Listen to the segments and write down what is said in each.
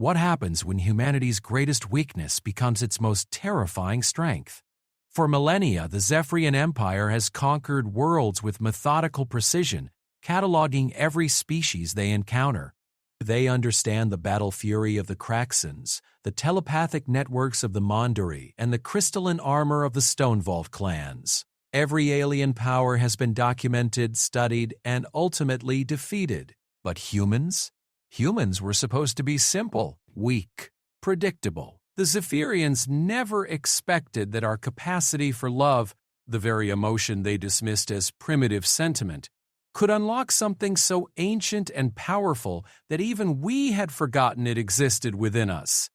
What happens when humanity's greatest weakness becomes its most terrifying strength? For millennia, the Zephyrian Empire has conquered worlds with methodical precision, cataloging every species they encounter. They understand the battle fury of the Kraxans, the telepathic networks of the Monduri, and the crystalline armor of the Stonevault clans. Every alien power has been documented, studied, and ultimately defeated. But humans? Humans were supposed to be simple, weak, predictable. The Zephyrians never expected that our capacity for love, the very emotion they dismissed as primitive sentiment, could unlock something so ancient and powerful that even we had forgotten it existed within us.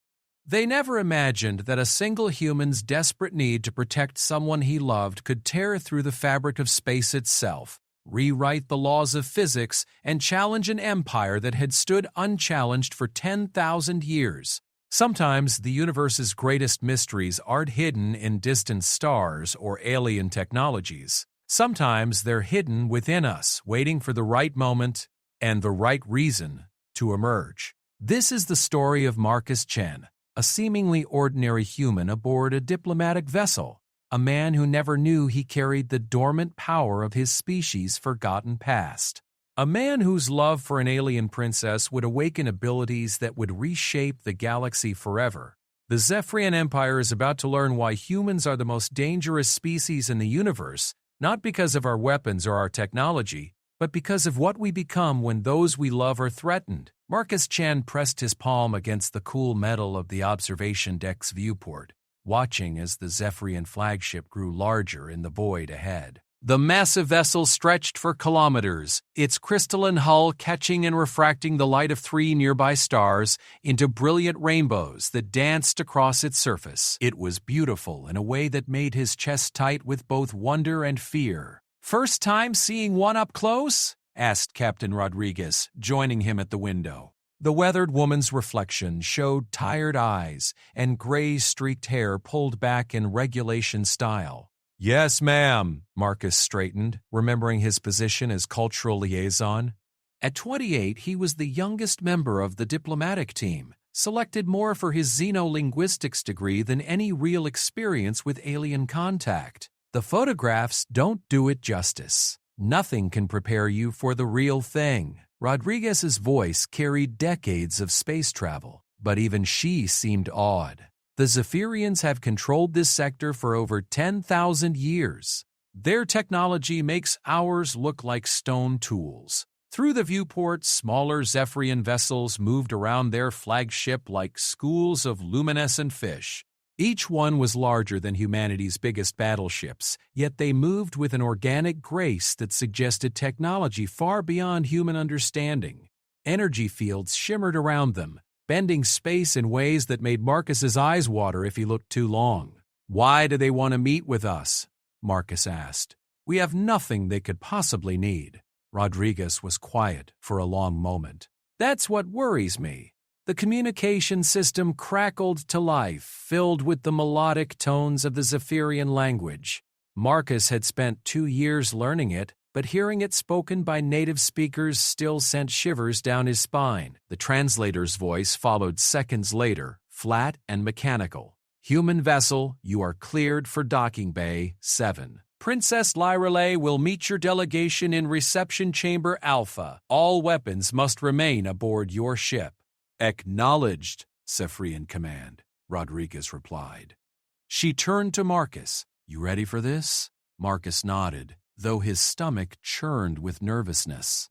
They never imagined that a single human's desperate need to protect someone he loved could tear through the fabric of space itself, rewrite the laws of physics, and challenge an empire that had stood unchallenged for 10,000 years. Sometimes the universe's greatest mysteries aren't hidden in distant stars or alien technologies. Sometimes they're hidden within us, waiting for the right moment and the right reason to emerge. This is the story of Marcus Chen, a seemingly ordinary human aboard a diplomatic vessel, a man who never knew he carried the dormant power of his species' forgotten past. A man whose love for an alien princess would awaken abilities that would reshape the galaxy forever. The Zephyrian Empire is about to learn why humans are the most dangerous species in the universe, not because of our weapons or our technology, but because of what we become when those we love are threatened. Marcus Chen pressed his palm against the cool metal of the observation deck's viewport, watching as the Zephyrian flagship grew larger in the void ahead. The massive vessel stretched for kilometers, its crystalline hull catching and refracting the light of 3 nearby stars into brilliant rainbows that danced across its surface. It was beautiful in a way that made his chest tight with both wonder and fear. "First time seeing one up close?" asked Captain Rodriguez, joining him at the window. The weathered woman's reflection showed tired eyes and gray-streaked hair pulled back in regulation style. "Yes, ma'am," Marcus straightened, remembering his position as cultural liaison. At 28, he was the youngest member of the diplomatic team, selected more for his xenolinguistics degree than any real experience with alien contact. The photographs don't do it justice. Nothing can prepare you for the real thing. Rodriguez's voice carried decades of space travel, but even she seemed awed. The Zephyrians have controlled this sector for over 10,000 years. Their technology makes ours look like stone tools. Through the viewport, smaller Zephyrian vessels moved around their flagship like schools of luminescent fish. Each one was larger than humanity's biggest battleships, yet they moved with an organic grace that suggested technology far beyond human understanding. Energy fields shimmered around them, bending space in ways that made Marcus's eyes water if he looked too long. "Why do they want to meet with us?" Marcus asked. "We have nothing they could possibly need." Rodriguez was quiet for a long moment. "That's what worries me." The communication system crackled to life, filled with the melodic tones of the Zephyrian language. Marcus had spent 2 years learning it, but hearing it spoken by native speakers still sent shivers down his spine. The translator's voice followed seconds later, flat and mechanical. "Human vessel, you are cleared for docking bay 7. Princess Lyrelay will meet your delegation in reception chamber Alpha. All weapons must remain aboard your ship." "Acknowledged, Zephyrian Command," Rodriguez replied. She turned to Marcus. "You ready for this?" Marcus nodded, though his stomach churned with nervousness.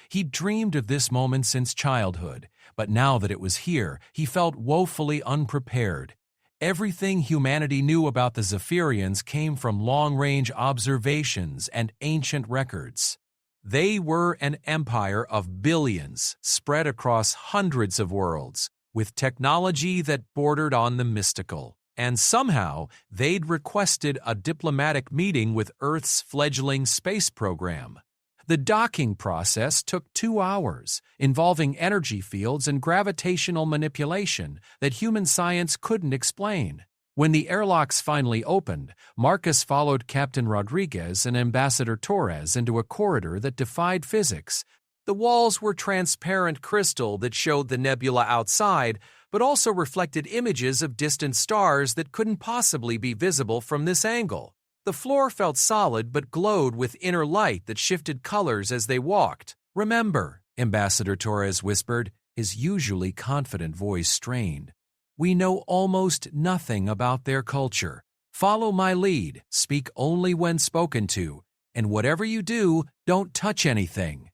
He'd dreamed of this moment since childhood, but now that it was here, he felt woefully unprepared. Everything humanity knew about the Zephyrians came from long-range observations and ancient records. They were an empire of billions, spread across hundreds of worlds, with technology that bordered on the mystical. And somehow, they'd requested a diplomatic meeting with Earth's fledgling space program. The docking process took 2 hours, involving energy fields and gravitational manipulation that human science couldn't explain. When the airlocks finally opened, Marcus followed Captain Rodriguez and Ambassador Torres into a corridor that defied physics. The walls were transparent crystal that showed the nebula outside, but also reflected images of distant stars that couldn't possibly be visible from this angle. The floor felt solid but glowed with inner light that shifted colors as they walked. "Remember," Ambassador Torres whispered, his usually confident voice strained. "We know almost nothing about their culture. Follow my lead, speak only when spoken to, and whatever you do, don't touch anything."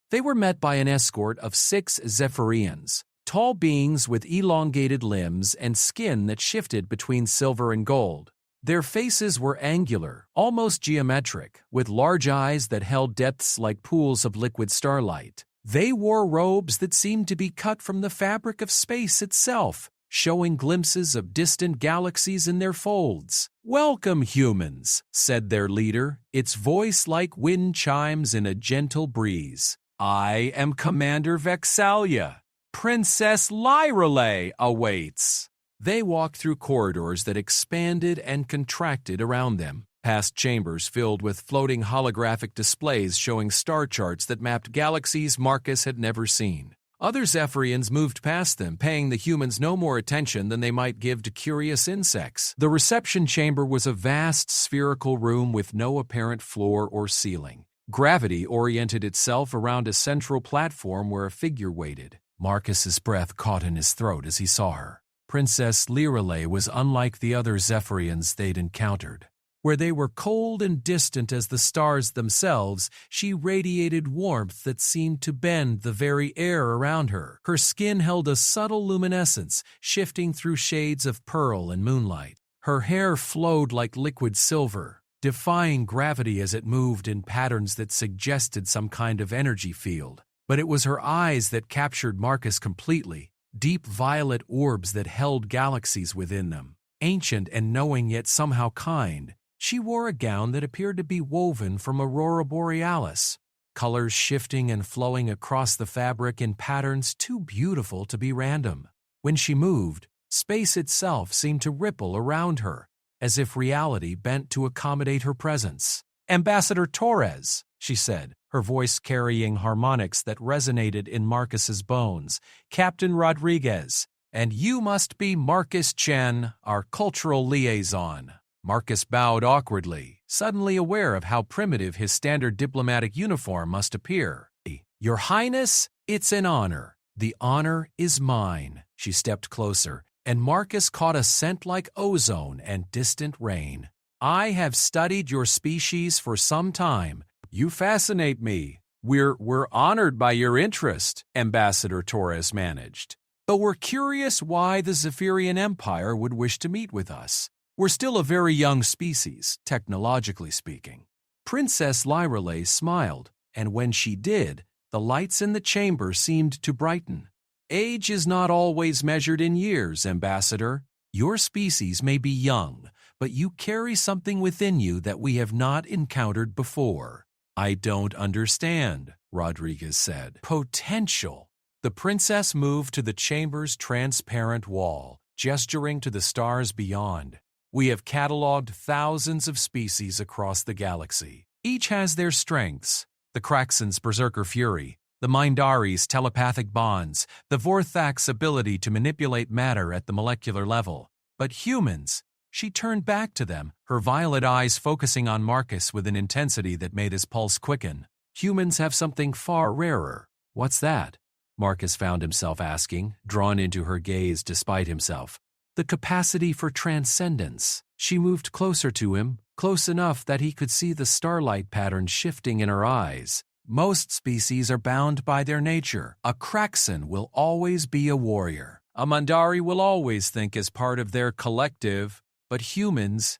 They were met by an escort of 6 Zephyrians, tall beings with elongated limbs and skin that shifted between silver and gold. Their faces were angular, almost geometric, with large eyes that held depths like pools of liquid starlight. They wore robes that seemed to be cut from the fabric of space itself, showing glimpses of distant galaxies in their folds. "Welcome, humans," said their leader, its voice like wind chimes in a gentle breeze. "I am Commander Vexalia. Princess Lyrelay awaits." They walked through corridors that expanded and contracted around them, past chambers filled with floating holographic displays showing star charts that mapped galaxies Marcus had never seen. Other Zephyrians moved past them, paying the humans no more attention than they might give to curious insects. The reception chamber was a vast spherical room with no apparent floor or ceiling. Gravity oriented itself around a central platform where a figure waited. Marcus's breath caught in his throat as he saw her. Princess Lyrelay was unlike the other Zephyrians they'd encountered. Where they were cold and distant as the stars themselves, she radiated warmth that seemed to bend the very air around her. Her skin held a subtle luminescence, shifting through shades of pearl and moonlight. Her hair flowed like liquid silver, defying gravity as it moved in patterns that suggested some kind of energy field. But it was her eyes that captured Marcus completely, deep violet orbs that held galaxies within them. Ancient and knowing yet somehow kind, she wore a gown that appeared to be woven from Aurora Borealis, colors shifting and flowing across the fabric in patterns too beautiful to be random. When she moved, space itself seemed to ripple around her, as if reality bent to accommodate her presence. "Ambassador Torres," she said, her voice carrying harmonics that resonated in Marcus's bones. "Captain Rodriguez, and you must be Marcus Chen, our cultural liaison." Marcus bowed awkwardly, suddenly aware of how primitive his standard diplomatic uniform must appear. "Your Highness, it's an honor. The honor is mine." She stepped closer, and Marcus caught a scent like ozone and distant rain. "I have studied your species for some time. You fascinate me. We're honored by your interest," Ambassador Torres managed. "But we're curious why the Zephyrian Empire would wish to meet with us. We're still a very young species, technologically speaking." Princess Lyrelay smiled, and when she did, the lights in the chamber seemed to brighten. "Age is not always measured in years, Ambassador. Your species may be young, but you carry something within you that we have not encountered before." "I don't understand," Rodriguez said. "Potential." The princess moved to the chamber's transparent wall, gesturing to the stars beyond. "We have cataloged thousands of species across the galaxy. Each has their strengths: the Kraxen's berserker fury, the Mindari's telepathic bonds, the Vorthak's ability to manipulate matter at the molecular level. But humans," she turned back to them, her violet eyes focusing on Marcus with an intensity that made his pulse quicken. "Humans have something far rarer." "What's that?" Marcus found himself asking, drawn into her gaze despite himself. "The capacity for transcendence." She moved closer to him, close enough that he could see the starlight pattern shifting in her eyes. "Most species are bound by their nature. A Kraxen will always be a warrior. A Mindari will always think as part of their collective. But humans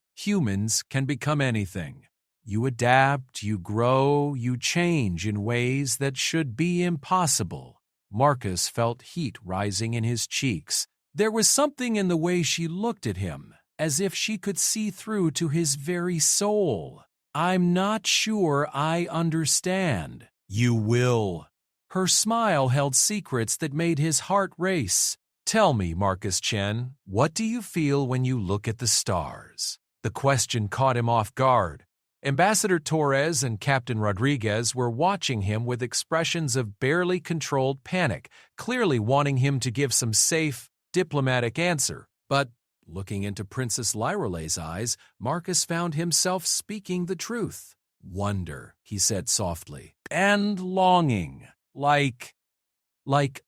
can become anything. You adapt, you grow, you change in ways that should be impossible." Marcus felt heat rising in his cheeks. There was something in the way she looked at him, as if she could see through to his very soul. "I'm not sure I understand." "You will." Her smile held secrets that made his heart race. "Tell me, Marcus Chen, what do you feel when you look at the stars?" The question caught him off guard. Ambassador Torres and Captain Rodriguez were watching him with expressions of barely controlled panic, clearly wanting him to give some safe, diplomatic answer, but looking into Princess Lyrale's eyes, Marcus found himself speaking the truth. Wonder, he said softly, and longing, like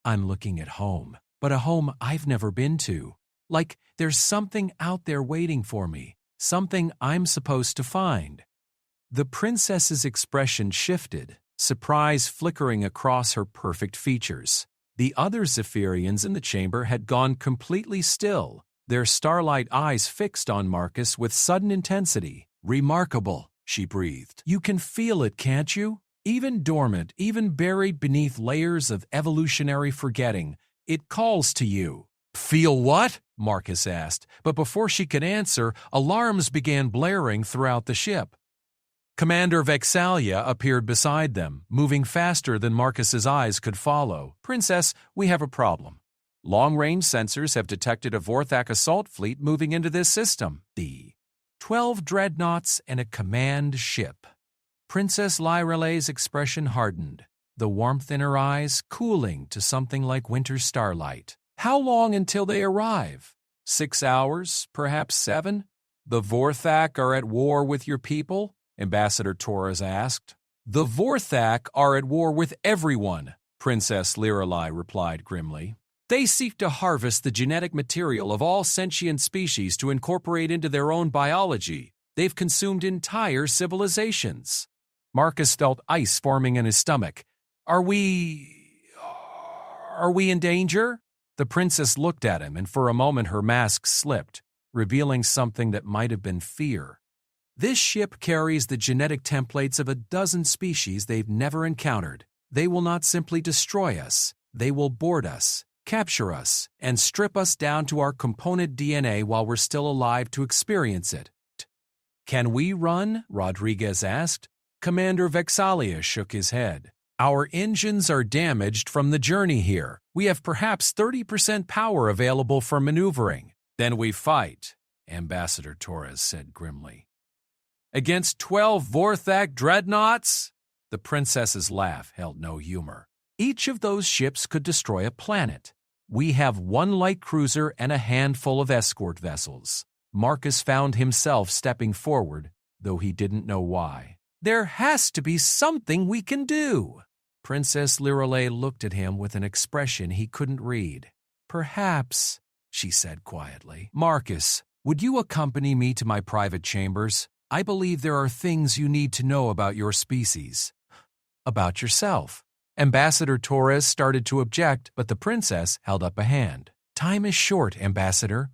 I'm looking at home, but a home I've never been to. Like there's something out there waiting for me, something I'm supposed to find. The princess's expression shifted, surprise flickering across her perfect features. The other Zephyrians in the chamber had gone completely still, their starlight eyes fixed on Marcus with sudden intensity. Remarkable, she breathed. You can feel it, can't you? Even dormant, even buried beneath layers of evolutionary forgetting, it calls to you. Feel what? Marcus asked, but before she could answer, alarms began blaring throughout the ship. Commander Vexalia appeared beside them, moving faster than Marcus's eyes could follow. Princess, we have a problem. Long-range sensors have detected a Vorthak assault fleet moving into this system. The 12 dreadnoughts and a command ship. Princess Lyrale's expression hardened, the warmth in her eyes cooling to something like winter starlight. How long until they arrive? 6 hours, perhaps 7? The Vorthak are at war with your people? Ambassador Torres asked. The Vorthak are at war with everyone, Princess Lyrale replied grimly. They seek to harvest the genetic material of all sentient species to incorporate into their own biology. They've consumed entire civilizations. Marcus felt ice forming in his stomach. Are we in danger? The princess looked at him, and for a moment her mask slipped, revealing something that might have been fear. This ship carries the genetic templates of a dozen species they've never encountered. They will not simply destroy us. They will board us, capture us, and strip us down to our component DNA while we're still alive to experience it. Can we run? Rodriguez asked. Commander Vexalia shook his head. Our engines are damaged from the journey here. We have perhaps 30% power available for maneuvering. Then we fight, Ambassador Torres said grimly. Against 12 Vorthak dreadnoughts? The princess's laugh held no humor. Each of those ships could destroy a planet. We have one light cruiser and a handful of escort vessels. Marcus found himself stepping forward, though he didn't know why. There has to be something we can do. Princess Lyrale looked at him with an expression he couldn't read. Perhaps, she said quietly. Marcus, would you accompany me to my private chambers? I believe there are things you need to know about your species. About yourself. Ambassador Torres started to object, but the princess held up a hand. Time is short, Ambassador.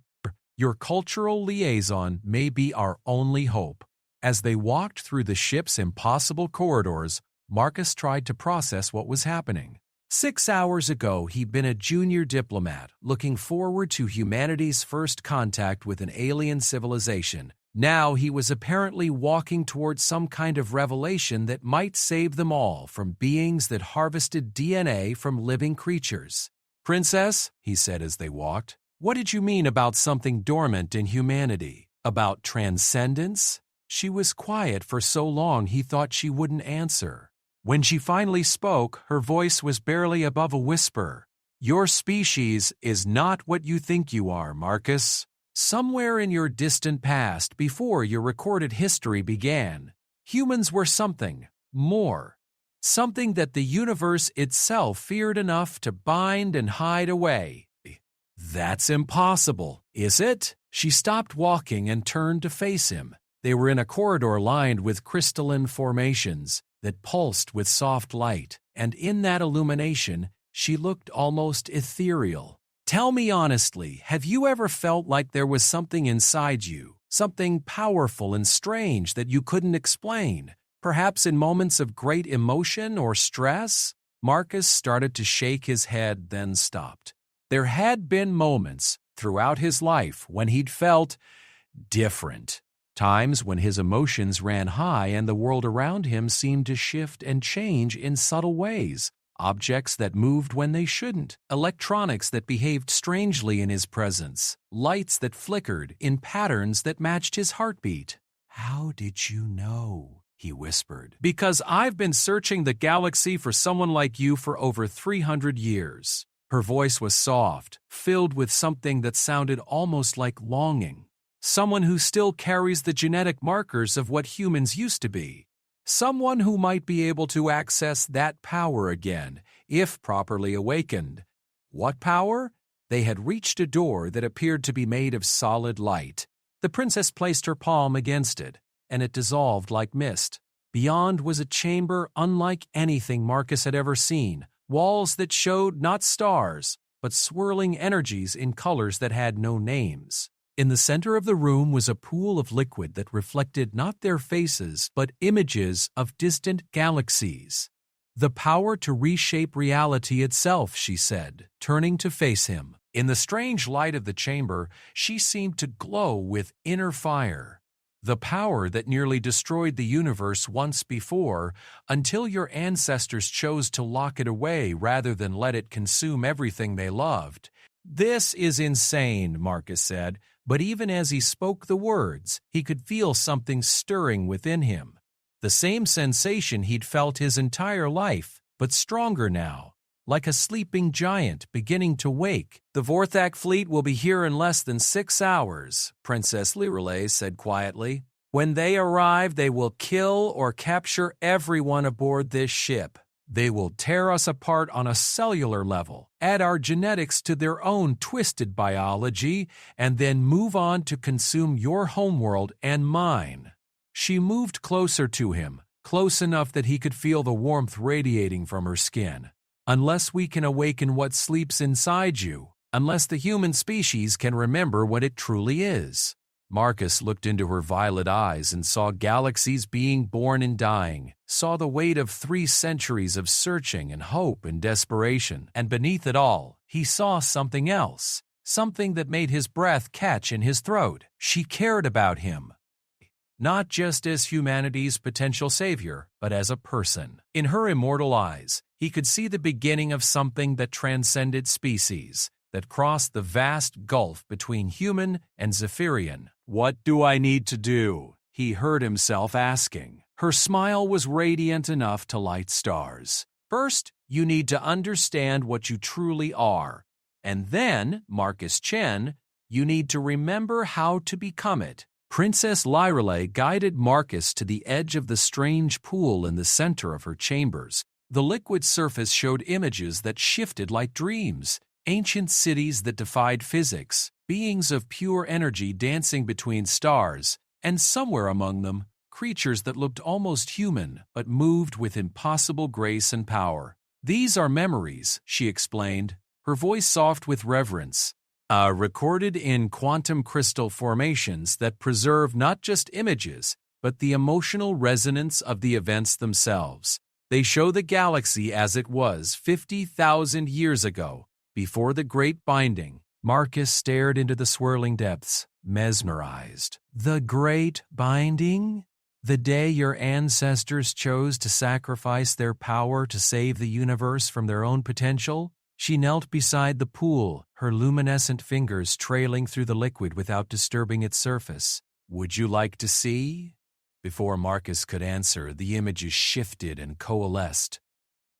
Your cultural liaison may be our only hope. As they walked through the ship's impossible corridors, Marcus tried to process what was happening. 6 hours ago, he'd been a junior diplomat, looking forward to humanity's first contact with an alien civilization. Now he was apparently walking towards some kind of revelation that might save them all from beings that harvested DNA from living creatures. Princess, he said as they walked, what did you mean about something dormant in humanity? About transcendence? She was quiet for so long he thought she wouldn't answer. When she finally spoke, her voice was barely above a whisper. Your species is not what you think you are, Marcus. Somewhere in your distant past, before your recorded history began, humans were something more. Something that the universe itself feared enough to bind and hide away. That's impossible, is it? She stopped walking and turned to face him. They were in a corridor lined with crystalline formations that pulsed with soft light, and in that illumination, she looked almost ethereal. Tell me honestly, have you ever felt like there was something inside you, something powerful and strange that you couldn't explain, perhaps in moments of great emotion or stress? Marcus started to shake his head, then stopped. There had been moments throughout his life when he'd felt different. Times when his emotions ran high and the world around him seemed to shift and change in subtle ways. Objects that moved when they shouldn't, electronics that behaved strangely in his presence, lights that flickered in patterns that matched his heartbeat. How did you know? He whispered. Because I've been searching the galaxy for someone like you for over 300 years. Her voice was soft, filled with something that sounded almost like longing. Someone who still carries the genetic markers of what humans used to be. Someone who might be able to access that power again, if properly awakened. What power? They had reached a door that appeared to be made of solid light. The princess placed her palm against it, and it dissolved like mist. Beyond was a chamber unlike anything Marcus had ever seen, walls that showed not stars, but swirling energies in colors that had no names. In the center of the room was a pool of liquid that reflected not their faces, but images of distant galaxies. The power to reshape reality itself, she said, turning to face him. In the strange light of the chamber, she seemed to glow with inner fire. The power that nearly destroyed the universe once before, until your ancestors chose to lock it away rather than let it consume everything they loved. This is insane, Marcus said, but even as he spoke the words, he could feel something stirring within him. The same sensation he'd felt his entire life, but stronger now, like a sleeping giant beginning to wake. The Vorthak fleet will be here in less than 6 hours, Princess Lirelei said quietly. When they arrive, they will kill or capture everyone aboard this ship. They will tear us apart on a cellular level, add our genetics to their own twisted biology, and then move on to consume your homeworld and mine. She moved closer to him, close enough that he could feel the warmth radiating from her skin. Unless we can awaken what sleeps inside you, unless the human species can remember what it truly is. Marcus looked into her violet eyes and saw galaxies being born and dying, saw the weight of 3 centuries of searching and hope and desperation, and beneath it all, he saw something else, something that made his breath catch in his throat. She cared about him. Not just as humanity's potential savior, but as a person. In her immortal eyes, he could see the beginning of something that transcended species, that crossed the vast gulf between human and Zephyrian. What do I need to do? He heard himself asking. Her smile was radiant enough to light stars. First, you need to understand what you truly are. And then, Marcus Chen, you need to remember how to become it. Princess Lirelei guided Marcus to the edge of the strange pool in the center of her chambers. The liquid surface showed images that shifted like dreams. Ancient cities that defied physics, beings of pure energy dancing between stars, and somewhere among them, creatures that looked almost human but moved with impossible grace and power. These are memories, she explained, her voice soft with reverence, recorded in quantum crystal formations that preserve not just images, but the emotional resonance of the events themselves. They show the galaxy as it was 50,000 years ago. Before the great binding, Marcus stared into the swirling depths, mesmerized. The great binding? The day your ancestors chose to sacrifice their power to save the universe from their own potential? She knelt beside the pool, her luminescent fingers trailing through the liquid without disturbing its surface. Would you like to see? Before Marcus could answer, the images shifted and coalesced.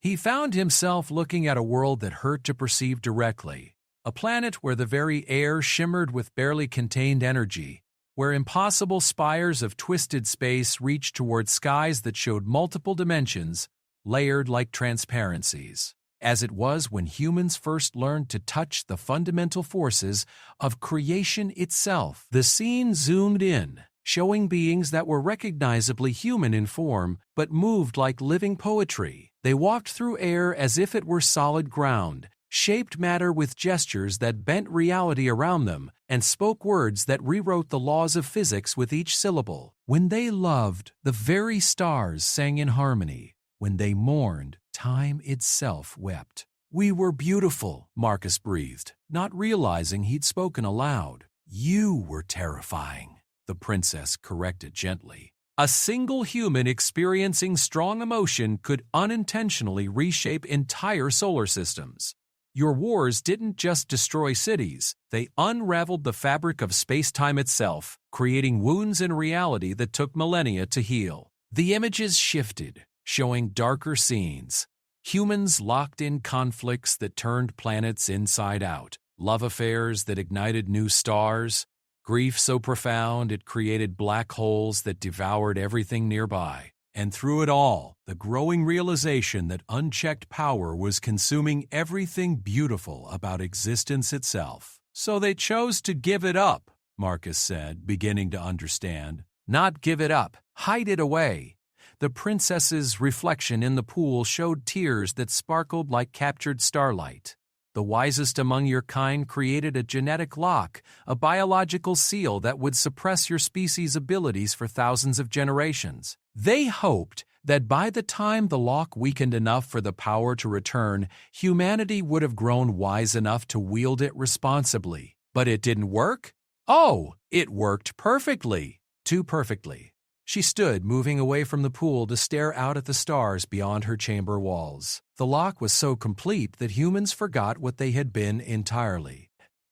He found himself looking at a world that hurt to perceive directly, a planet where the very air shimmered with barely contained energy, where impossible spires of twisted space reached toward skies that showed multiple dimensions, layered like transparencies, as it was when humans first learned to touch the fundamental forces of creation itself. The scene zoomed in, showing beings that were recognizably human in form, but moved like living poetry. They walked through air as if it were solid ground, shaped matter with gestures that bent reality around them, and spoke words that rewrote the laws of physics with each syllable. When they loved, the very stars sang in harmony. When they mourned, time itself wept. We were beautiful, Marcus breathed, not realizing he'd spoken aloud. You were terrifying, the princess corrected gently. A single human experiencing strong emotion could unintentionally reshape entire solar systems. Your wars didn't just destroy cities, they unraveled the fabric of space-time itself, creating wounds in reality that took millennia to heal. The images shifted, showing darker scenes. Humans locked in conflicts that turned planets inside out, love affairs that ignited new stars, grief so profound it created black holes that devoured everything nearby. And through it all, the growing realization that unchecked power was consuming everything beautiful about existence itself. So they chose to give it up, Marcus said, beginning to understand. Not give it up, hide it away. The princess's reflection in the pool showed tears that sparkled like captured starlight. The wisest among your kind created a genetic lock, a biological seal that would suppress your species' abilities for thousands of generations. They hoped that by the time the lock weakened enough for the power to return, humanity would have grown wise enough to wield it responsibly. But it didn't work? Oh, it worked perfectly. Too perfectly. She stood, moving away from the pool to stare out at the stars beyond her chamber walls. The lock was so complete that humans forgot what they had been entirely.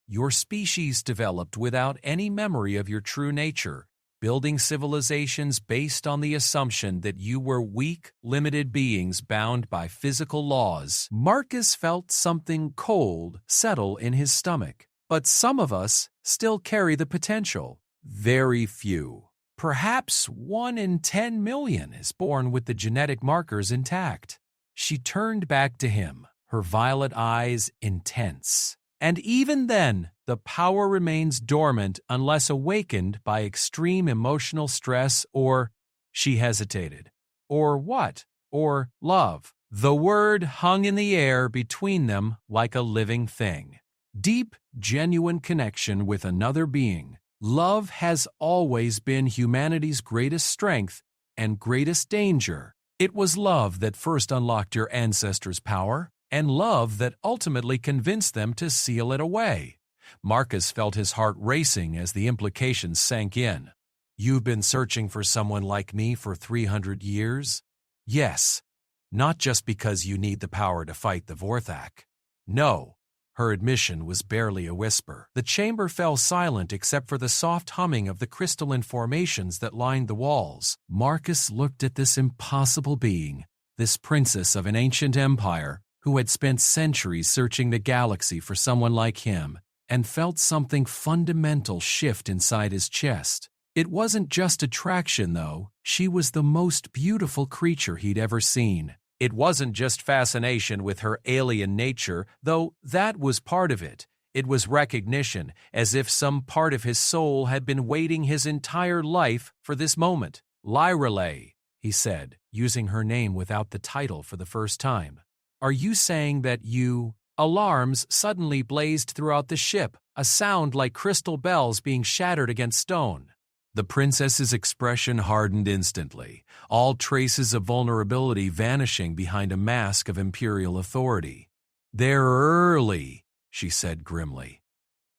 Your species developed without any memory of your true nature, building civilizations based on the assumption that you were weak, limited beings bound by physical laws. Marcus felt something cold settle in his stomach. But some of us still carry the potential. Very few. Perhaps 1 in 10 million is born with the genetic markers intact. She turned back to him, her violet eyes intense. And even then, the power remains dormant unless awakened by extreme emotional stress or, she hesitated, or what? Or love. The word hung in the air between them like a living thing. Deep, genuine connection with another being. Love has always been humanity's greatest strength and greatest danger. It was love that first unlocked your ancestors' power, and love that ultimately convinced them to seal it away. Marcus felt his heart racing as the implications sank in. You've been searching for someone like me for 300 years? Yes, not just because you need the power to fight the Vorthak. No. Her admission was barely a whisper. The chamber fell silent except for the soft humming of the crystalline formations that lined the walls. Marcus looked at this impossible being, this princess of an ancient empire who had spent centuries searching the galaxy for someone like him, and felt something fundamental shift inside his chest. It wasn't just attraction, though. She was the most beautiful creature he'd ever seen. It wasn't just fascination with her alien nature, though that was part of it. It was recognition, as if some part of his soul had been waiting his entire life for this moment. Lyrelay, he said, using her name without the title for the first time. Are you saying that you... Alarms suddenly blazed throughout the ship, a sound like crystal bells being shattered against stone. The princess's expression hardened instantly, all traces of vulnerability vanishing behind a mask of imperial authority. They're early, she said grimly.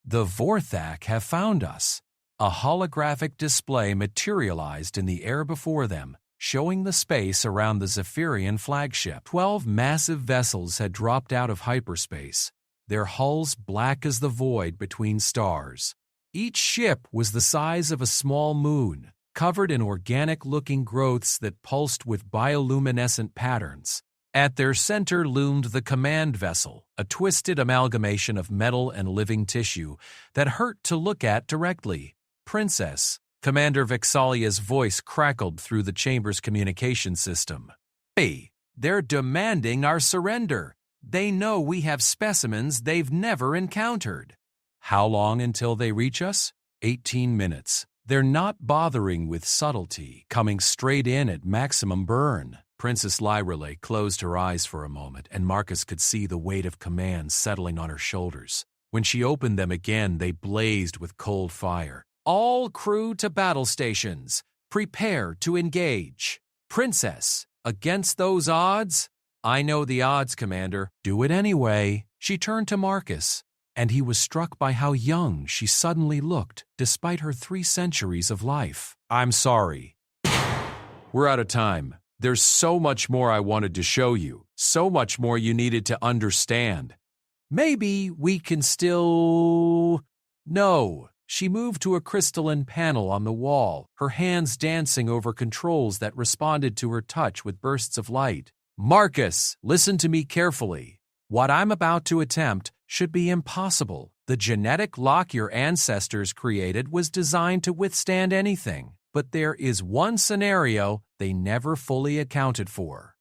The Vorthak have found us. A holographic display materialized in the air before them, showing the space around the Zephyrian flagship. 12 massive vessels had dropped out of hyperspace, their hulls black as the void between stars. Each ship was the size of a small moon, covered in organic-looking growths that pulsed with bioluminescent patterns. At their center loomed the command vessel, a twisted amalgamation of metal and living tissue that hurt to look at directly. Princess, Commander Vexalia's voice crackled through the chamber's communication system. Hey, they're demanding our surrender. They know we have specimens they've never encountered. How long until they reach us? 18 minutes. They're not bothering with subtlety, coming straight in at maximum burn. Princess Lyrelay closed her eyes for a moment, and Marcus could see the weight of command settling on her shoulders. When she opened them again, they blazed with cold fire. All crew to battle stations. Prepare to engage. Princess, against those odds? I know the odds, Commander. Do it anyway. She turned to Marcus, and he was struck by how young she suddenly looked, despite her 3 centuries of life. I'm sorry. We're out of time. There's so much more I wanted to show you, so much more you needed to understand. Maybe we can still... No. She moved to a crystalline panel on the wall, her hands dancing over controls that responded to her touch with bursts of light. Marcus, listen to me carefully. What I'm about to attempt should be impossible. The genetic lock your ancestors created was designed to withstand anything, but there is one scenario they never fully accounted for.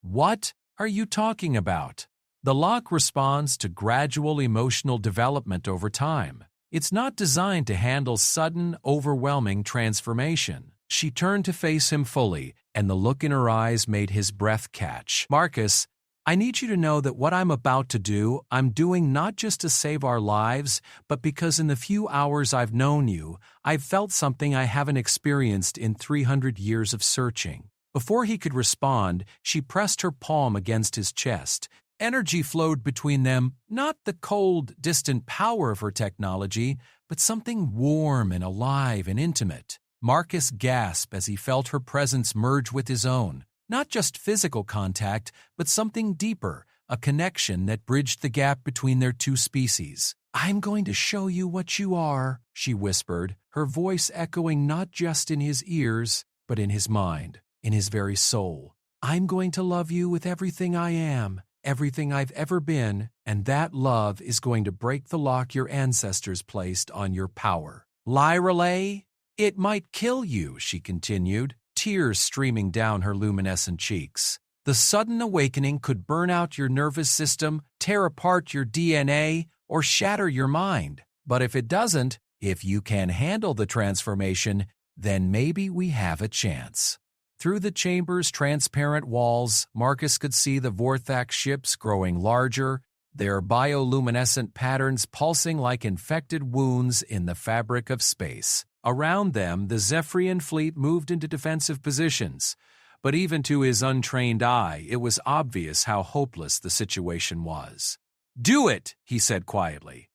What are you talking about? The lock responds to gradual emotional development over time. It's not designed to handle sudden, overwhelming transformation. She turned to face him fully, and the look in her eyes made his breath catch. Marcus, I need you to know that what I'm about to do, I'm doing not just to save our lives, but because in the few hours I've known you, I've felt something I haven't experienced in 300 years of searching. Before he could respond, she pressed her palm against his chest. Energy flowed between them, not the cold, distant power of her technology, but something warm and alive and intimate. Marcus gasped as he felt her presence merge with his own. Not just physical contact, but something deeper, a connection that bridged the gap between their two species. I'm going to show you what you are, she whispered, her voice echoing not just in his ears, but in his mind, in his very soul. I'm going to love you with everything I am, everything I've ever been, and that love is going to break the lock your ancestors placed on your power. Lyrelay, it might kill you, she continued, tears streaming down her luminescent cheeks. The sudden awakening could burn out your nervous system, tear apart your DNA, or shatter your mind. But if it doesn't, if you can handle the transformation, then maybe we have a chance. Through the chamber's transparent walls, Marcus could see the Vorthak ships growing larger, their bioluminescent patterns pulsing like infected wounds in the fabric of space. Around them, the Zephyrian fleet moved into defensive positions, but even to his untrained eye, it was obvious how hopeless the situation was. Do it, he said quietly.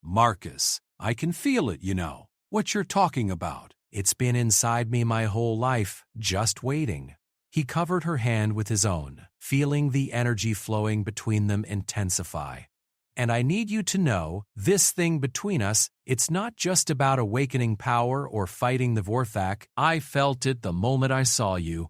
Marcus, I can feel it, you know. What you're talking about. It's been inside me my whole life, just waiting. He covered her hand with his own, feeling the energy flowing between them intensify. And I need you to know, this thing between us, it's not just about awakening power or fighting the Vorthak. I felt it the moment I saw you.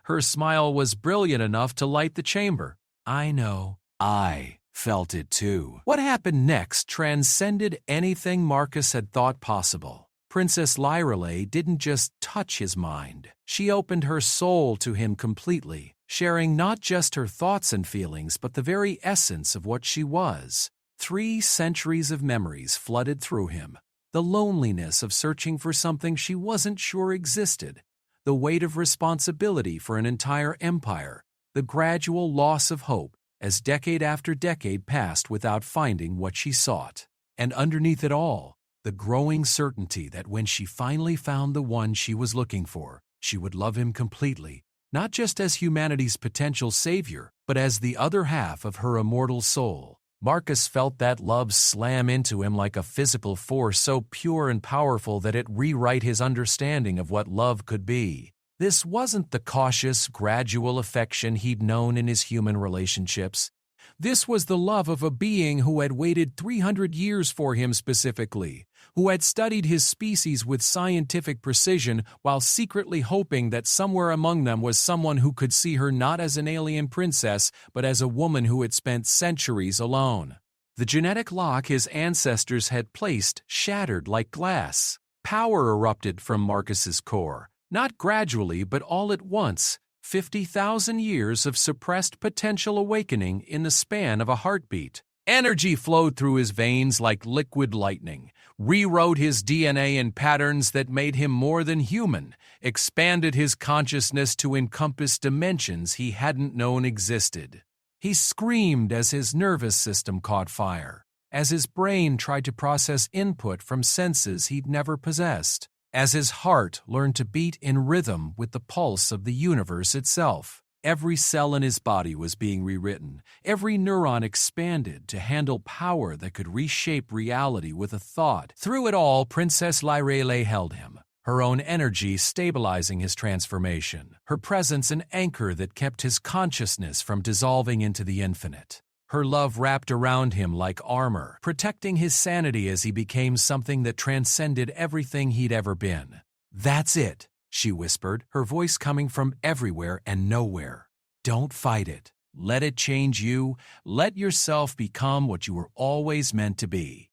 Her smile was brilliant enough to light the chamber. I know. I felt it too. What happened next transcended anything Marcus had thought possible. Princess Lyrelay didn't just touch his mind. She opened her soul to him completely, sharing not just her thoughts and feelings, but the very essence of what she was. 3 centuries of memories flooded through him. The loneliness of searching for something she wasn't sure existed. The weight of responsibility for an entire empire. The gradual loss of hope as decade after decade passed without finding what she sought. And underneath it all, the growing certainty that when she finally found the one she was looking for, she would love him completely, not just as humanity's potential savior, but as the other half of her immortal soul. Marcus felt that love slam into him like a physical force so pure and powerful that it rewrote his understanding of what love could be. This wasn't the cautious, gradual affection he'd known in his human relationships. This was the love of a being who had waited 300 years for him specifically, who had studied his species with scientific precision while secretly hoping that somewhere among them was someone who could see her not as an alien princess, but as a woman who had spent centuries alone. The genetic lock his ancestors had placed shattered like glass. Power erupted from Marcus's core, not gradually but all at once. 50,000 years of suppressed potential awakening in the span of a heartbeat. Energy flowed through his veins like liquid lightning, rewrote his DNA in patterns that made him more than human, expanded his consciousness to encompass dimensions he hadn't known existed. He screamed as his nervous system caught fire, as his brain tried to process input from senses he'd never possessed, as his heart learned to beat in rhythm with the pulse of the universe itself. Every cell in his body was being rewritten, every neuron expanded to handle power that could reshape reality with a thought. Through it all, Princess Lyrelay held him, her own energy stabilizing his transformation, her presence an anchor that kept his consciousness from dissolving into the infinite. Her love wrapped around him like armor, protecting his sanity as he became something that transcended everything he'd ever been. That's it, she whispered, her voice coming from everywhere and nowhere. Don't fight it. Let it change you. Let yourself become what you were always meant to be.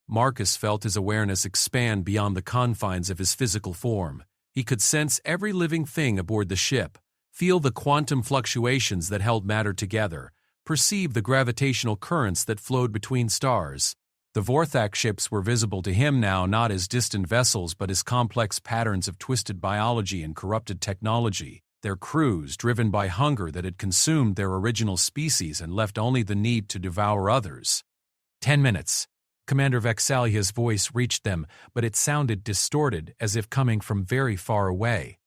Marcus felt his awareness expand beyond the confines of his physical form. He could sense every living thing aboard the ship, feel the quantum fluctuations that held matter together, perceive the gravitational currents that flowed between stars. The Vorthak ships were visible to him now not as distant vessels but as complex patterns of twisted biology and corrupted technology, their crews driven by hunger that had consumed their original species and left only the need to devour others. 10 minutes. Commander Vexalia's voice reached them, but it sounded distorted as if coming from very far away.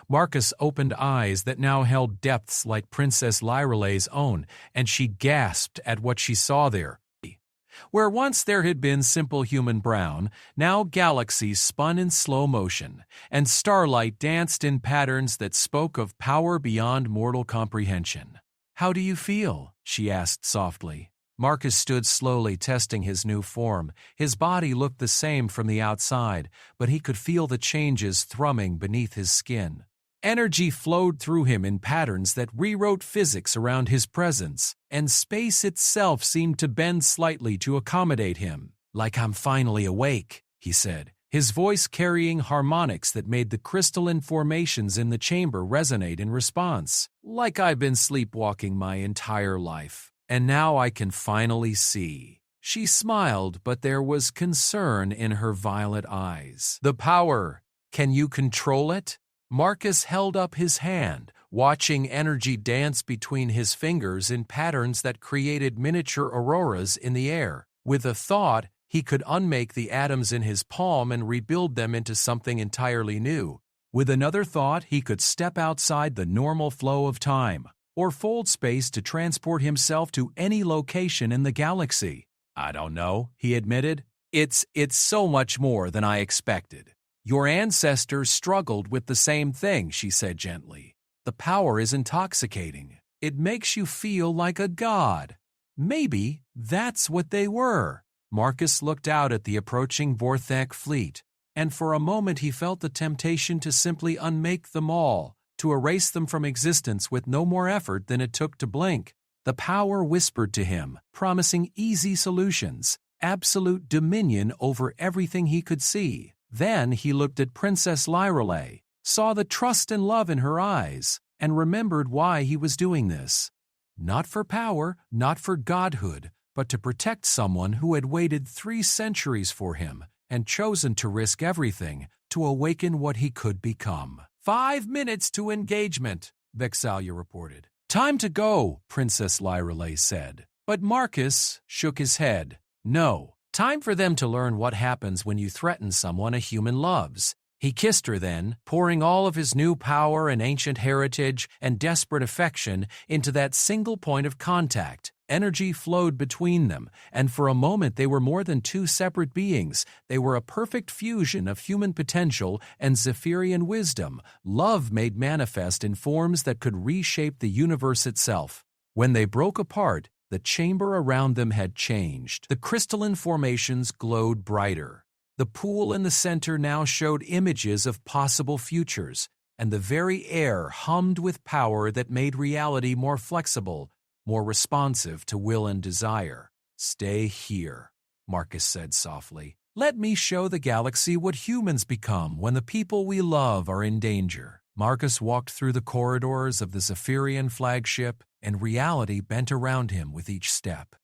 Marcus opened eyes that now held depths like Princess Lyralei's own, and she gasped at what she saw there. Where once there had been simple human brown, now galaxies spun in slow motion, and starlight danced in patterns that spoke of power beyond mortal comprehension. "How do you feel?" she asked softly. Marcus stood slowly testing his new form. His body looked the same from the outside, but he could feel the changes thrumming beneath his skin. Energy flowed through him in patterns that rewrote physics around his presence, and space itself seemed to bend slightly to accommodate him. "Like I'm finally awake," he said, his voice carrying harmonics that made the crystalline formations in the chamber resonate in response. "Like I've been sleepwalking my entire life, and now I can finally see." She smiled, but there was concern in her violet eyes. "The power, can you control it?" Marcus held up his hand, watching energy dance between his fingers in patterns that created miniature auroras in the air. With a thought, he could unmake the atoms in his palm and rebuild them into something entirely new. With another thought, he could step outside the normal flow of time, or fold space to transport himself to any location in the galaxy. "I don't know," he admitted. It's so much more than I expected." "Your ancestors struggled with the same thing," she said gently. "The power is intoxicating. It makes you feel like a god." Maybe that's what they were. Marcus looked out at the approaching Vorthak fleet, and for a moment he felt the temptation to simply unmake them all, to erase them from existence with no more effort than it took to blink. The power whispered to him, promising easy solutions, absolute dominion over everything he could see. Then he looked at Princess Lyralei, saw the trust and love in her eyes, and remembered why he was doing this. Not for power, not for godhood, but to protect someone who had waited 3 centuries for him and chosen to risk everything to awaken what he could become. 5 minutes to engagement, Vexalia reported. "Time to go," Princess Lyralei said. But Marcus shook his head. "No. Time for them to learn what happens when you threaten someone a human loves." He kissed her then, pouring all of his new power and ancient heritage and desperate affection into that single point of contact. Energy flowed between them, and for a moment they were more than 2 separate beings. They were a perfect fusion of human potential and Zephyrian wisdom, love made manifest in forms that could reshape the universe itself. When they broke apart, the chamber around them had changed. The crystalline formations glowed brighter. The pool in the center now showed images of possible futures, and the very air hummed with power that made reality more flexible, more responsive to will and desire. "Stay here," Marcus said softly. "Let me show the galaxy what humans become when the people we love are in danger." Marcus walked through the corridors of the Zephyrian flagship, and reality bent around him with each step.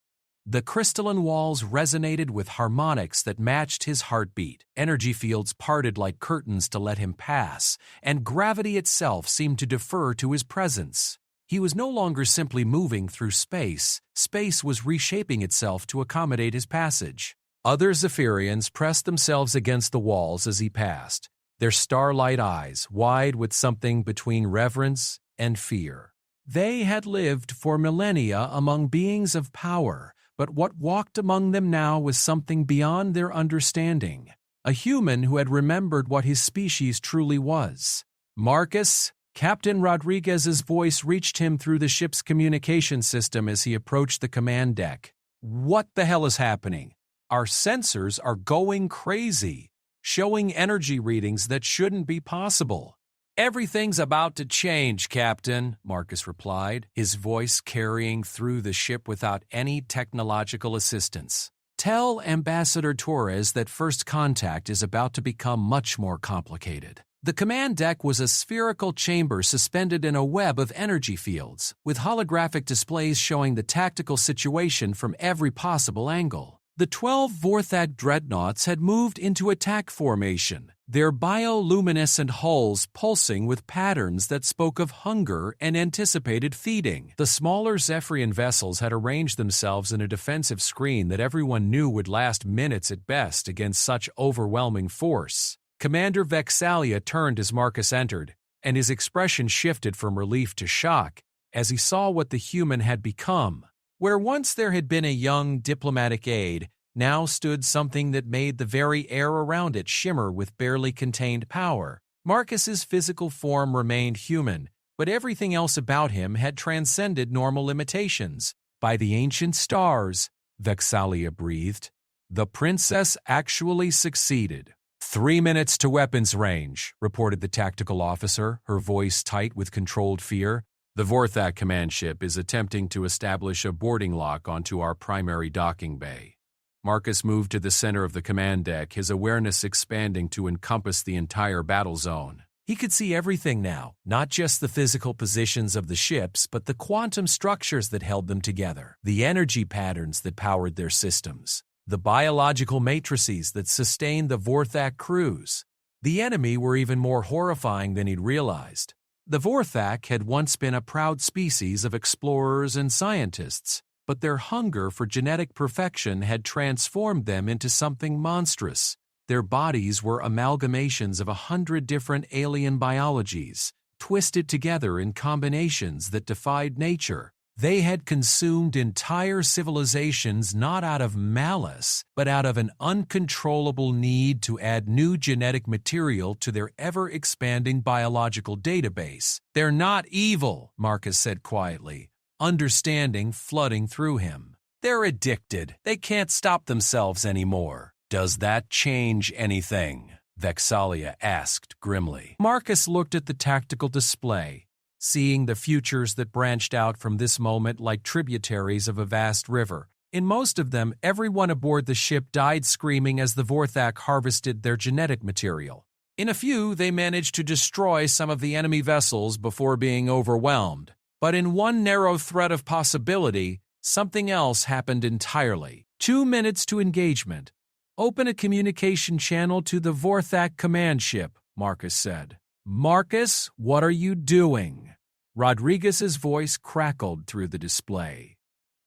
The crystalline walls resonated with harmonics that matched his heartbeat. Energy fields parted like curtains to let him pass, and gravity itself seemed to defer to his presence. He was no longer simply moving through space. Space was reshaping itself to accommodate his passage. Other Zephyrians pressed themselves against the walls as he passed, their starlight eyes wide with something between reverence and fear. They had lived for millennia among beings of power, but what walked among them now was something beyond their understanding, a human who had remembered what his species truly was. "Marcus," Captain Rodriguez's voice reached him through the ship's communication system as he approached the command deck. "What the hell is happening? Our sensors are going crazy, showing energy readings that shouldn't be possible." Everything's about to change, Captain, Marcus replied, his voice carrying through the ship without any technological assistance. Tell Ambassador Torres that first contact is about to become much more complicated. The command deck was a spherical chamber suspended in a web of energy fields, with holographic displays showing the tactical situation from every possible angle. The 12 Vorthak dreadnoughts had moved into attack formation, their bioluminescent hulls pulsing with patterns that spoke of hunger and anticipated feeding. The smaller Zephyrian vessels had arranged themselves in a defensive screen that everyone knew would last minutes at best against such overwhelming force. Commander Vexalia turned as Marcus entered, and his expression shifted from relief to shock as he saw what the human had become. Where once there had been a young diplomatic aide, now stood something that made the very air around it shimmer with barely contained power. Marcus's physical form remained human, but everything else about him had transcended normal limitations. By the ancient stars, Vexalia breathed, the princess actually succeeded. 3 minutes to weapons range, reported the tactical officer, her voice tight with controlled fear. The Vorthak command ship is attempting to establish a boarding lock onto our primary docking bay. Marcus moved to the center of the command deck, his awareness expanding to encompass the entire battle zone. He could see everything now, not just the physical positions of the ships, but the quantum structures that held them together, the energy patterns that powered their systems, the biological matrices that sustained the Vorthak crews. The enemy were even more horrifying than he'd realized. The Vorthak had once been a proud species of explorers and scientists, but their hunger for genetic perfection had transformed them into something monstrous. Their bodies were amalgamations of 100 different alien biologies, twisted together in combinations that defied nature. They had consumed entire civilizations not out of malice, but out of an uncontrollable need to add new genetic material to their ever-expanding biological database. They're not evil, Marcus said quietly, understanding flooding through him. They're addicted. They can't stop themselves anymore. Does that change anything? Vexalia asked grimly. Marcus looked at the tactical display, seeing the futures that branched out from this moment like tributaries of a vast river. In most of them, everyone aboard the ship died screaming as the Vorthak harvested their genetic material. In a few, they managed to destroy some of the enemy vessels before being overwhelmed. But in one narrow thread of possibility, something else happened entirely. 2 minutes to engagement. Open a communication channel to the Vorthak command ship, Marcus said. Marcus, what are you doing? Rodriguez's voice crackled through the display.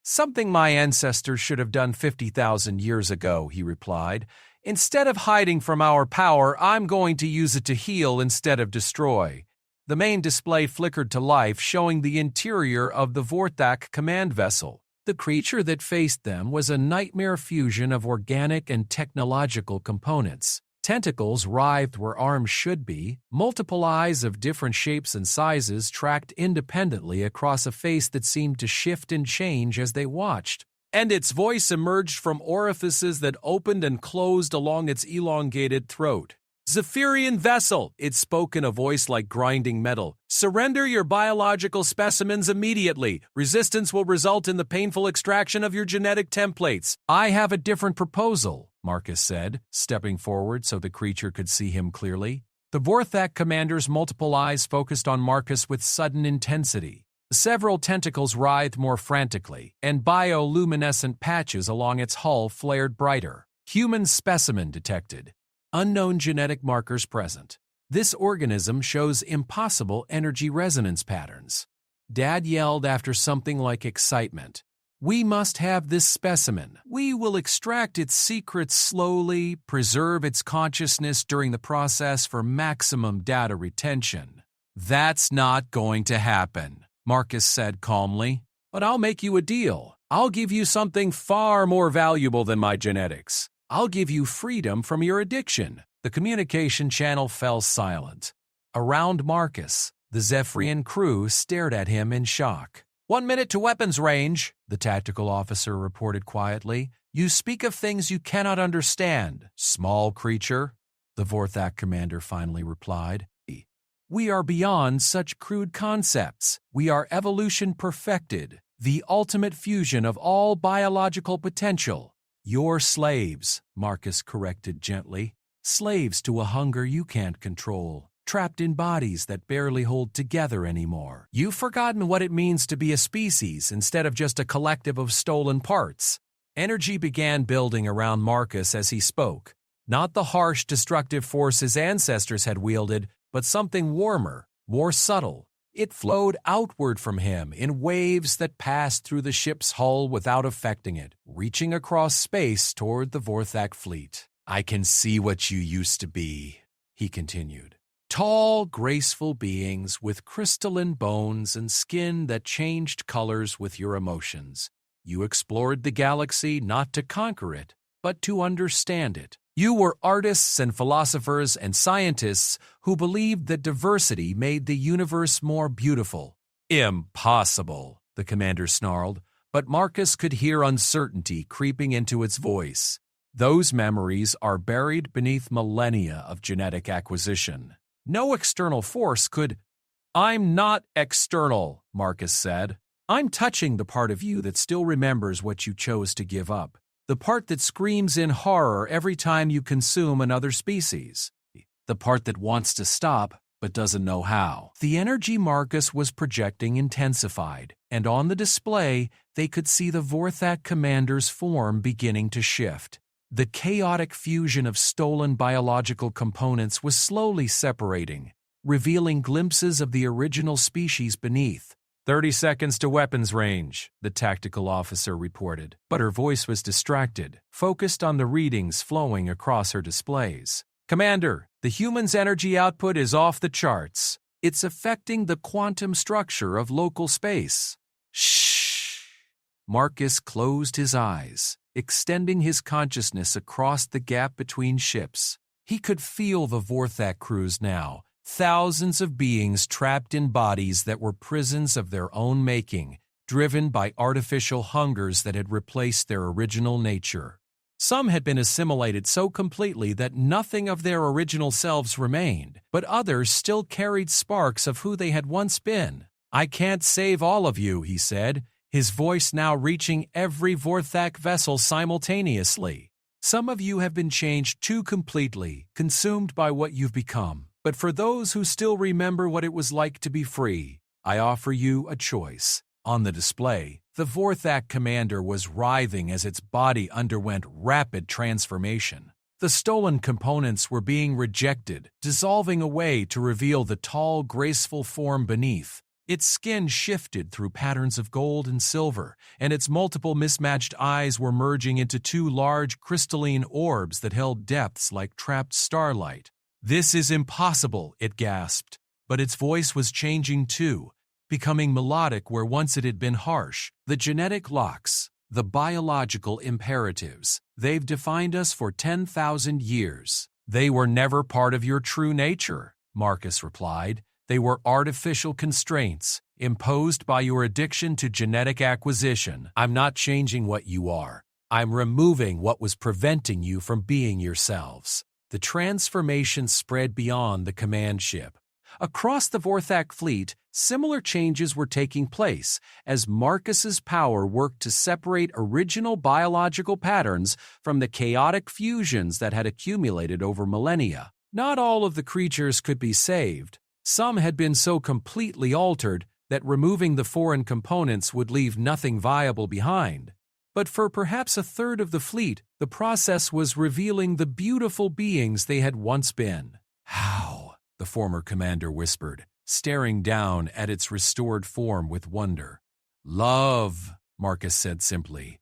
Something my ancestors should have done 50,000 years ago, he replied. Instead of hiding from our power, I'm going to use it to heal instead of destroy. The main display flickered to life, showing the interior of the Vorthak command vessel. The creature that faced them was a nightmare fusion of organic and technological components. Tentacles writhed where arms should be, multiple eyes of different shapes and sizes tracked independently across a face that seemed to shift and change as they watched. And its voice emerged from orifices that opened and closed along its elongated throat. Zephyrian vessel, it spoke in a voice like grinding metal. Surrender your biological specimens immediately. Resistance will result in the painful extraction of your genetic templates. I have a different proposal, Marcus said, stepping forward so the creature could see him clearly. The Vorthak commander's multiple eyes focused on Marcus with sudden intensity. Several tentacles writhed more frantically, and bioluminescent patches along its hull flared brighter. Human specimen detected. Unknown genetic markers present. This organism shows impossible energy resonance patterns. Dad yelled after something like excitement. We must have this specimen. We will extract its secrets slowly, preserve its consciousness during the process for maximum data retention. That's not going to happen, Marcus said calmly. But I'll make you a deal. I'll give you something far more valuable than my genetics. I'll give you freedom from your addiction. The communication channel fell silent. Around Marcus, the Zephyrian crew stared at him in shock. 1 minute to weapons range, the tactical officer reported quietly. You speak of things you cannot understand, small creature, the Vorthak commander finally replied. We are beyond such crude concepts. We are evolution perfected, the ultimate fusion of all biological potential. You're slaves, Marcus corrected gently. Slaves to a hunger you can't control, trapped in bodies that barely hold together anymore. You've forgotten what it means to be a species instead of just a collective of stolen parts. Energy began building around Marcus as he spoke. Not the harsh, destructive force his ancestors had wielded, but something warmer, more subtle. It flowed outward from him in waves that passed through the ship's hull without affecting it, reaching across space toward the Vorthak fleet. I can see what you used to be, he continued. Tall, graceful beings with crystalline bones and skin that changed colors with your emotions. You explored the galaxy not to conquer it, but to understand it. You were artists and philosophers and scientists who believed that diversity made the universe more beautiful. Impossible, the commander snarled, but Marcus could hear uncertainty creeping into its voice. Those memories are buried beneath millennia of genetic acquisition. No external force could— I'm not external, Marcus said. I'm touching the part of you that still remembers what you chose to give up. The part that screams in horror every time you consume another species. The part that wants to stop but doesn't know how. The energy Marcus was projecting intensified, and on the display they could see the Vorthak commander's form beginning to shift. The chaotic fusion of stolen biological components was slowly separating, revealing glimpses of the original species beneath. 30 seconds to weapons range, the tactical officer reported, but her voice was distracted, focused on the readings flowing across her displays. Commander, the human's energy output is off the charts. It's affecting the quantum structure of local space. Shh! Marcus closed his eyes, extending his consciousness across the gap between ships. He could feel the Vorthak crews now. Thousands of beings trapped in bodies that were prisons of their own making, driven by artificial hungers that had replaced their original nature. Some had been assimilated so completely that nothing of their original selves remained, but others still carried sparks of who they had once been. I can't save all of you, he said, his voice now reaching every Vorthak vessel simultaneously. Some of you have been changed too completely, consumed by what you've become. But for those who still remember what it was like to be free, I offer you a choice. On the display, the Vorthak commander was writhing as its body underwent rapid transformation. The stolen components were being rejected, dissolving away to reveal the tall, graceful form beneath. Its skin shifted through patterns of gold and silver, and its multiple mismatched eyes were merging into two large crystalline orbs that held depths like trapped starlight. This is impossible, it gasped, but its voice was changing too, becoming melodic where once it had been harsh. The genetic locks, the biological imperatives, they've defined us for 10,000 years. They were never part of your true nature, Marcus replied. They were artificial constraints, imposed by your addiction to genetic acquisition. I'm not changing what you are. I'm removing what was preventing you from being yourselves. The transformation spread beyond the command ship. Across the Vorthak fleet, similar changes were taking place as Marcus's power worked to separate original biological patterns from the chaotic fusions that had accumulated over millennia. Not all of the creatures could be saved. Some had been so completely altered that removing the foreign components would leave nothing viable behind. But for perhaps a third of the fleet, the process was revealing the beautiful beings they had once been. How? The former commander whispered, staring down at its restored form with wonder. Love, Marcus said simply.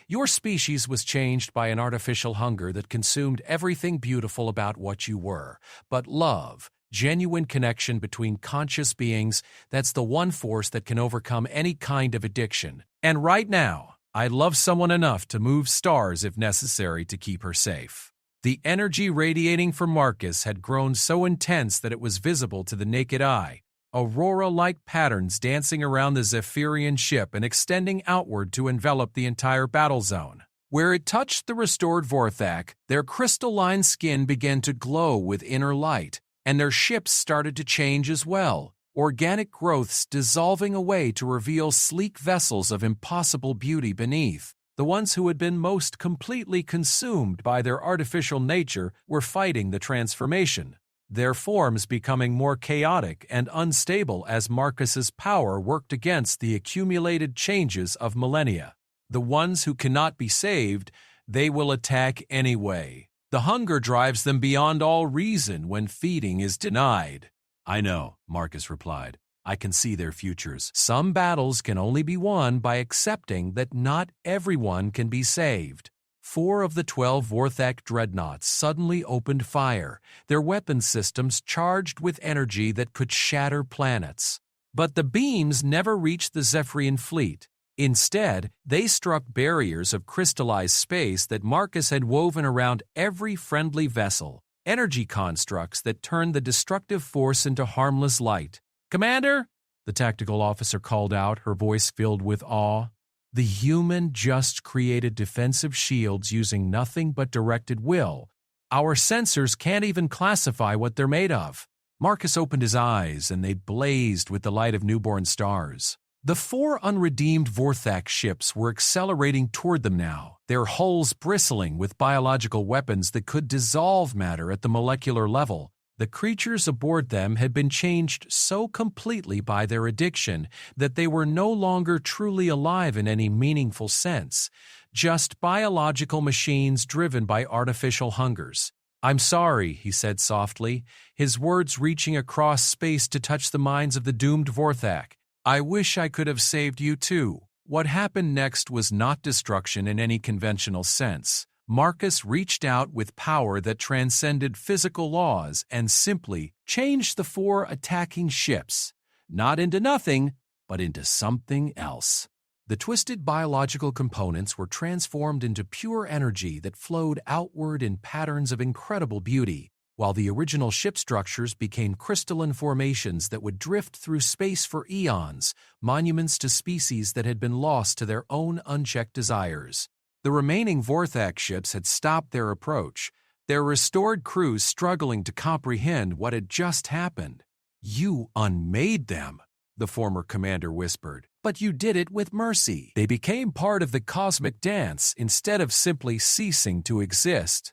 Your species was changed by an artificial hunger that consumed everything beautiful about what you were. But love, genuine connection between conscious beings, that's the one force that can overcome any kind of addiction. And right now, I'd love someone enough to move stars if necessary to keep her safe. The energy radiating from Marcus had grown so intense that it was visible to the naked eye, aurora-like patterns dancing around the Zephyrian ship and extending outward to envelop the entire battle zone. Where it touched the restored Vorthak, their crystalline skin began to glow with inner light, and their ships started to change as well, organic growths dissolving away to reveal sleek vessels of impossible beauty beneath. The ones who had been most completely consumed by their artificial nature were fighting the transformation, their forms becoming more chaotic and unstable as Marcus's power worked against the accumulated changes of millennia. The ones who cannot be saved, they will attack anyway. The hunger drives them beyond all reason when feeding is denied. I know, Marcus replied. I can see their futures. Some battles can only be won by accepting that not everyone can be saved. 4 of the 12 Vorthak dreadnoughts suddenly opened fire, their weapon systems charged with energy that could shatter planets. But the beams never reached the Zephyrian fleet. Instead, they struck barriers of crystallized space that Marcus had woven around every friendly vessel, energy constructs that turned the destructive force into harmless light. "Commander," the tactical officer called out, her voice filled with awe. "The human just created defensive shields using nothing but directed will. Our sensors can't even classify what they're made of." Marcus opened his eyes, and they blazed with the light of newborn stars. The 4 unredeemed Vorthak ships were accelerating toward them now, their hulls bristling with biological weapons that could dissolve matter at the molecular level. The creatures aboard them had been changed so completely by their addiction that they were no longer truly alive in any meaningful sense, just biological machines driven by artificial hungers. "I'm sorry," he said softly, his words reaching across space to touch the minds of the doomed Vorthak. "I wish I could have saved you too." What happened next was not destruction in any conventional sense. Marcus reached out with power that transcended physical laws and simply changed the 4 attacking ships, not into nothing, but into something else. The twisted biological components were transformed into pure energy that flowed outward in patterns of incredible beauty, while the original ship structures became crystalline formations that would drift through space for eons, monuments to species that had been lost to their own unchecked desires. The remaining Vorthak ships had stopped their approach, their restored crews struggling to comprehend what had just happened. "You unmade them," the former commander whispered, "but you did it with mercy. They became part of the cosmic dance instead of simply ceasing to exist."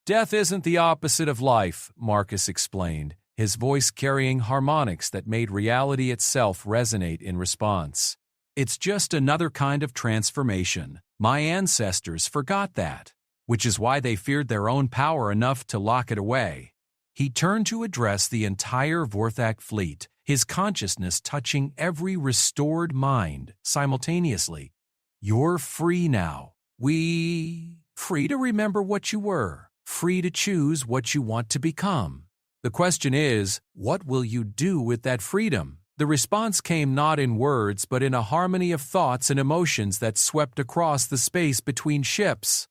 "Death isn't the opposite of life," Marcus explained, his voice carrying harmonics that made reality itself resonate in response. "It's just another kind of transformation. My ancestors forgot that, which is why they feared their own power enough to lock it away." He turned to address the entire Vorthak fleet, his consciousness touching every restored mind simultaneously. "You're free now. Free to remember what you were. Free to choose what you want to become. The question is, what will you do with that freedom?" The response came not in words but in a harmony of thoughts and emotions that swept across the space between ships.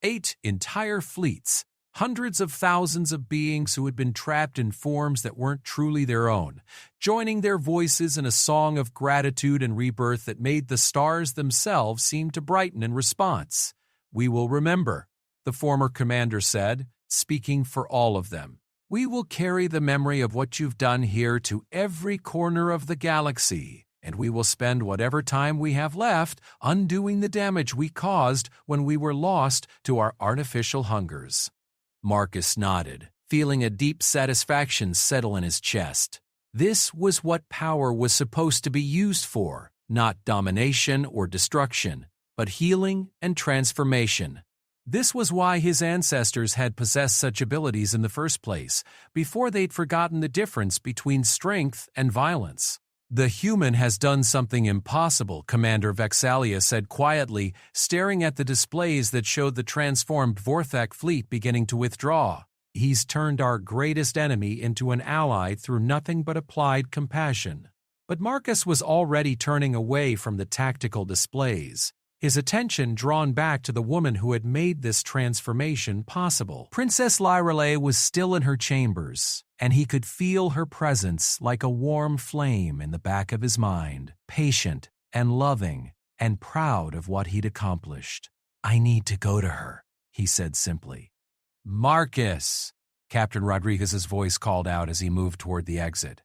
8 entire fleets, hundreds of thousands of beings who had been trapped in forms that weren't truly their own, joining their voices in a song of gratitude and rebirth that made the stars themselves seem to brighten in response. "We will remember," the former commander said, speaking for all of them. "We will carry the memory of what you've done here to every corner of the galaxy, and we will spend whatever time we have left undoing the damage we caused when we were lost to our artificial hungers." Marcus nodded, feeling a deep satisfaction settle in his chest. This was what power was supposed to be used for, not domination or destruction, but healing and transformation. This was why his ancestors had possessed such abilities in the first place, before they'd forgotten the difference between strength and violence. "The human has done something impossible," Commander Vexalia said quietly, staring at the displays that showed the transformed Vorthak fleet beginning to withdraw. "He's turned our greatest enemy into an ally through nothing but applied compassion." But Marcus was already turning away from the tactical displays, his attention drawn back to the woman who had made this transformation possible. Princess Lyrelay was still in her chambers, and he could feel her presence like a warm flame in the back of his mind, patient and loving and proud of what he'd accomplished. "I need to go to her," he said simply. "Marcus!" Captain Rodriguez's voice called out as he moved toward the exit.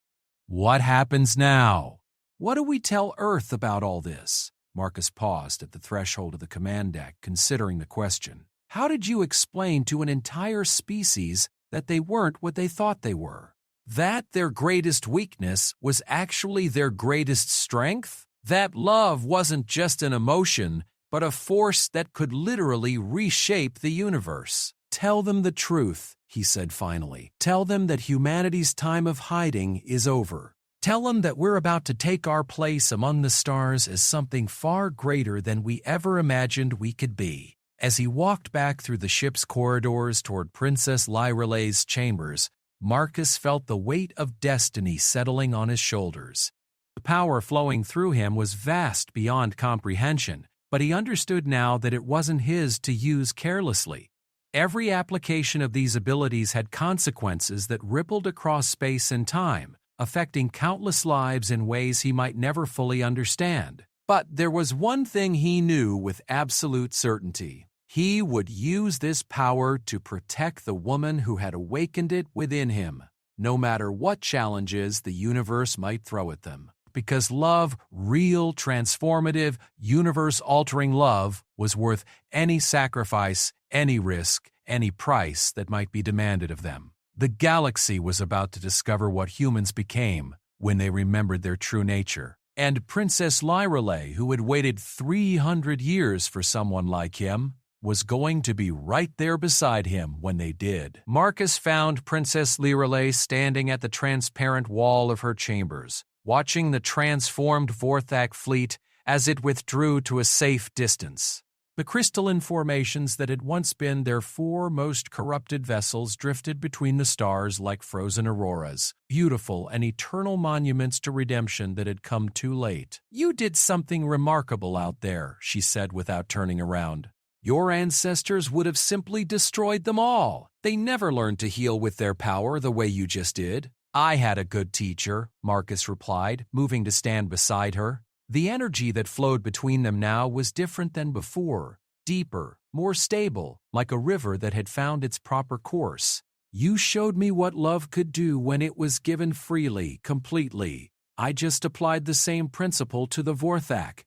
What happens now? What do we tell Earth about all this? Marcus paused at the threshold of the command deck, considering the question. How did you explain to an entire species that they weren't what they thought they were? That their greatest weakness was actually their greatest strength? That love wasn't just an emotion, but a force that could literally reshape the universe. Tell them the truth, he said finally. Tell them that humanity's time of hiding is over. Tell them that we're about to take our place among the stars as something far greater than we ever imagined we could be. As he walked back through the ship's corridors toward Princess Lyraleigh's chambers, Marcus felt the weight of destiny settling on his shoulders. The power flowing through him was vast beyond comprehension, but he understood now that it wasn't his to use carelessly. Every application of these abilities had consequences that rippled across space and time, affecting countless lives in ways he might never fully understand. But there was one thing he knew with absolute certainty. He would use this power to protect the woman who had awakened it within him, no matter what challenges the universe might throw at them. Because love, real, transformative, universe-altering love, was worth any sacrifice, any risk, any price that might be demanded of them. The galaxy was about to discover what humans became when they remembered their true nature. And Princess Lyraleigh, who had waited 300 years for someone like him, was going to be right there beside him when they did. Marcus found Princess Lyraleigh standing at the transparent wall of her chambers, watching the transformed Vorthak fleet as it withdrew to a safe distance. The crystalline formations that had once been their 4 most corrupted vessels drifted between the stars like frozen auroras, beautiful and eternal monuments to redemption that had come too late. You did something remarkable out there, she said without turning around. Your ancestors would have simply destroyed them all. They never learned to heal with their power the way you just did. I had a good teacher, Marcus replied, moving to stand beside her. The energy that flowed between them now was different than before, deeper, more stable, like a river that had found its proper course. You showed me what love could do when it was given freely, completely. I just applied the same principle to the Vorthak.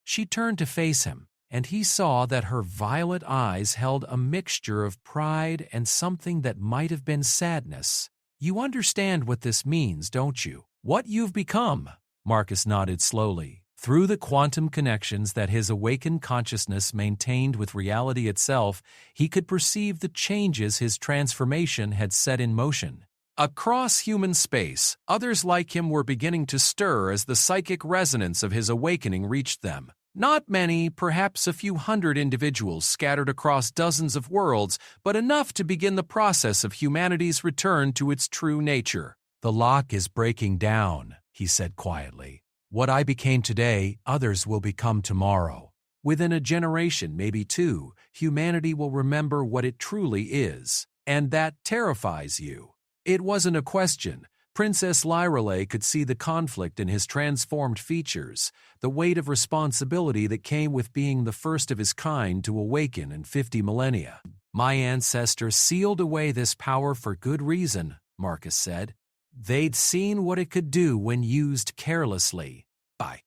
She turned to face him, and he saw that her violet eyes held a mixture of pride and something that might have been sadness. You understand what this means, don't you? What you've become. Marcus nodded slowly. Through the quantum connections that his awakened consciousness maintained with reality itself, he could perceive the changes his transformation had set in motion. Across human space, others like him were beginning to stir as the psychic resonance of his awakening reached them. Not many, perhaps a few hundred individuals scattered across dozens of worlds, but enough to begin the process of humanity's return to its true nature. The lock is breaking down, he said quietly. What I became today, others will become tomorrow. Within a generation, maybe 2, humanity will remember what it truly is, and that terrifies you. It wasn't a question. Princess Lyraleigh could see the conflict in his transformed features, the weight of responsibility that came with being the first of his kind to awaken in 50 millennia. My ancestors sealed away this power for good reason, Marcus said. They'd seen what it could do when used carelessly.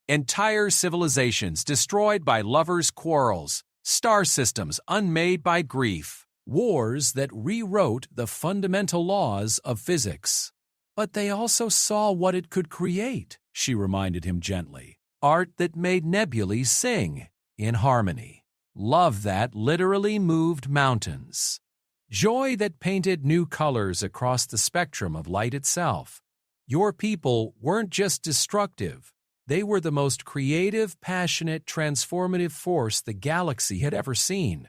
Entire civilizations destroyed by lovers' quarrels, star systems unmade by grief, wars that rewrote the fundamental laws of physics. But they also saw what it could create, she reminded him gently. Art that made nebulae sing in harmony. Love that literally moved mountains. Joy that painted new colors across the spectrum of light itself. Your people weren't just destructive. They were the most creative, passionate, transformative force the galaxy had ever seen.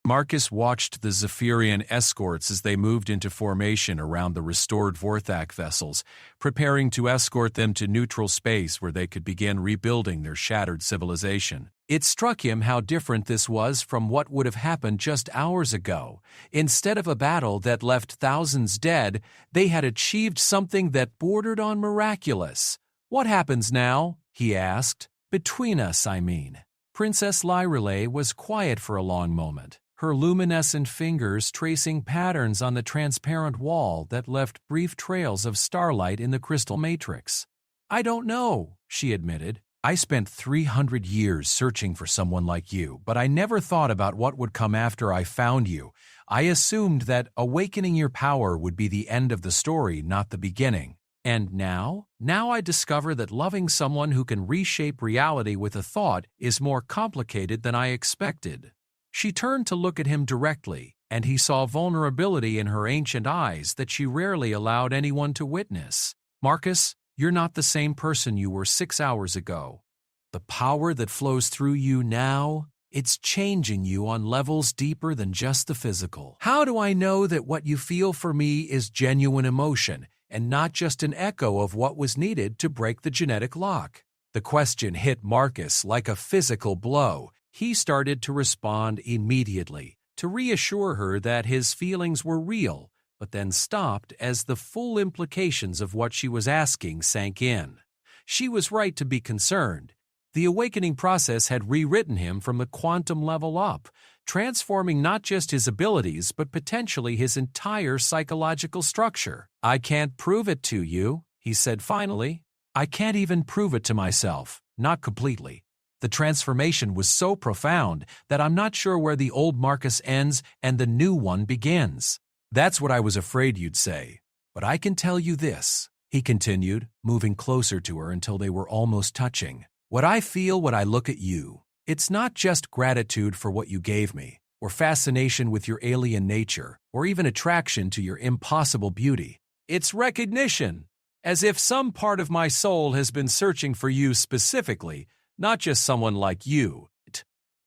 Marcus watched the Zephyrian escorts as they moved into formation around the restored Vorthak vessels, preparing to escort them to neutral space where they could begin rebuilding their shattered civilization. It struck him how different this was from what would have happened just hours ago. Instead of a battle that left thousands dead, they had achieved something that bordered on miraculous. What happens now? He asked. Between us, I mean. Princess Lyraleigh was quiet for a long moment. her luminescent fingers tracing patterns on the transparent wall that left brief trails of starlight in the crystal matrix. "I don't know," she admitted. "I spent 300 years searching for someone like you, but I never thought about what would come after I found you. I assumed that awakening your power would be the end of the story, not the beginning. And now I discover that loving someone who can reshape reality with a thought is more complicated than I expected." She turned to look at him directly, and he saw vulnerability in her ancient eyes that she rarely allowed anyone to witness. "Marcus, you're not the same person you were 6 hours ago. The power that flows through you now, it's changing you on levels deeper than just the physical. How do I know that what you feel for me is genuine emotion and not just an echo of what was needed to break the genetic lock?" The question hit Marcus like a physical blow. He started to respond immediately, to reassure her that his feelings were real, but then stopped as the full implications of what she was asking sank in. She was right to be concerned. The awakening process had rewritten him from the quantum level up, transforming not just his abilities but potentially his entire psychological structure. "I can't prove it to you," he said finally. "I can't even prove it to myself, not completely. The transformation was so profound that I'm not sure where the old Marcus ends and the new one begins." "That's what I was afraid you'd say. But I can tell you this," he continued, moving closer to her until they were almost touching. "What I feel when I look at you, it's not just gratitude for what you gave me, or fascination with your alien nature, or even attraction to your impossible beauty. It's recognition, as if some part of my soul has been searching for you specifically, not just someone like you."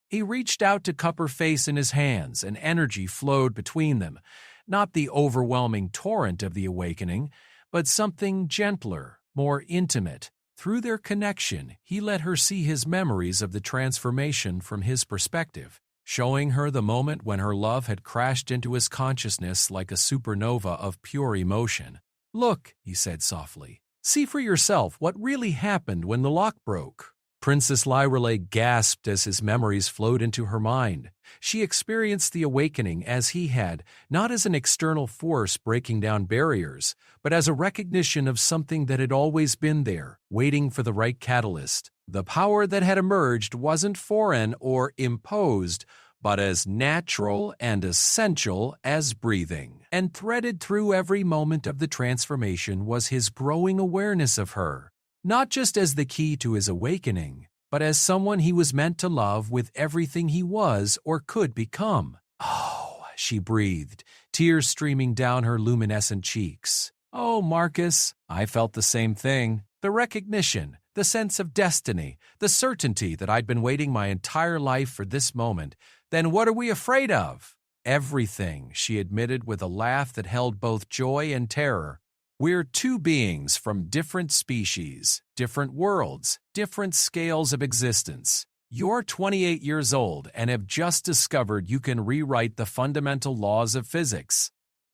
He reached out to cup her face in his hands, and energy flowed between them, not the overwhelming torrent of the awakening, but something gentler, more intimate. Through their connection, he let her see his memories of the transformation from his perspective, showing her the moment when her love had crashed into his consciousness like a supernova of pure emotion. "Look," he said softly, "see for yourself what really happened when the lock broke." Princess Lyrelay gasped as his memories flowed into her mind. She experienced the awakening as he had, not as an external force breaking down barriers, but as a recognition of something that had always been there, waiting for the right catalyst. The power that had emerged wasn't foreign or imposed, but as natural and essential as breathing. And threaded through every moment of the transformation was his growing awareness of her. Not just as the key to his awakening, but as someone he was meant to love with everything he was or could become. "Oh," she breathed, tears streaming down her luminescent cheeks. "Oh, Marcus, I felt the same thing. The recognition, the sense of destiny, the certainty that I'd been waiting my entire life for this moment. Then what are we afraid of?" "Everything," she admitted with a laugh that held both joy and terror. "We're two beings from different species, different worlds, different scales of existence. You're 28 years old and have just discovered you can rewrite the fundamental laws of physics.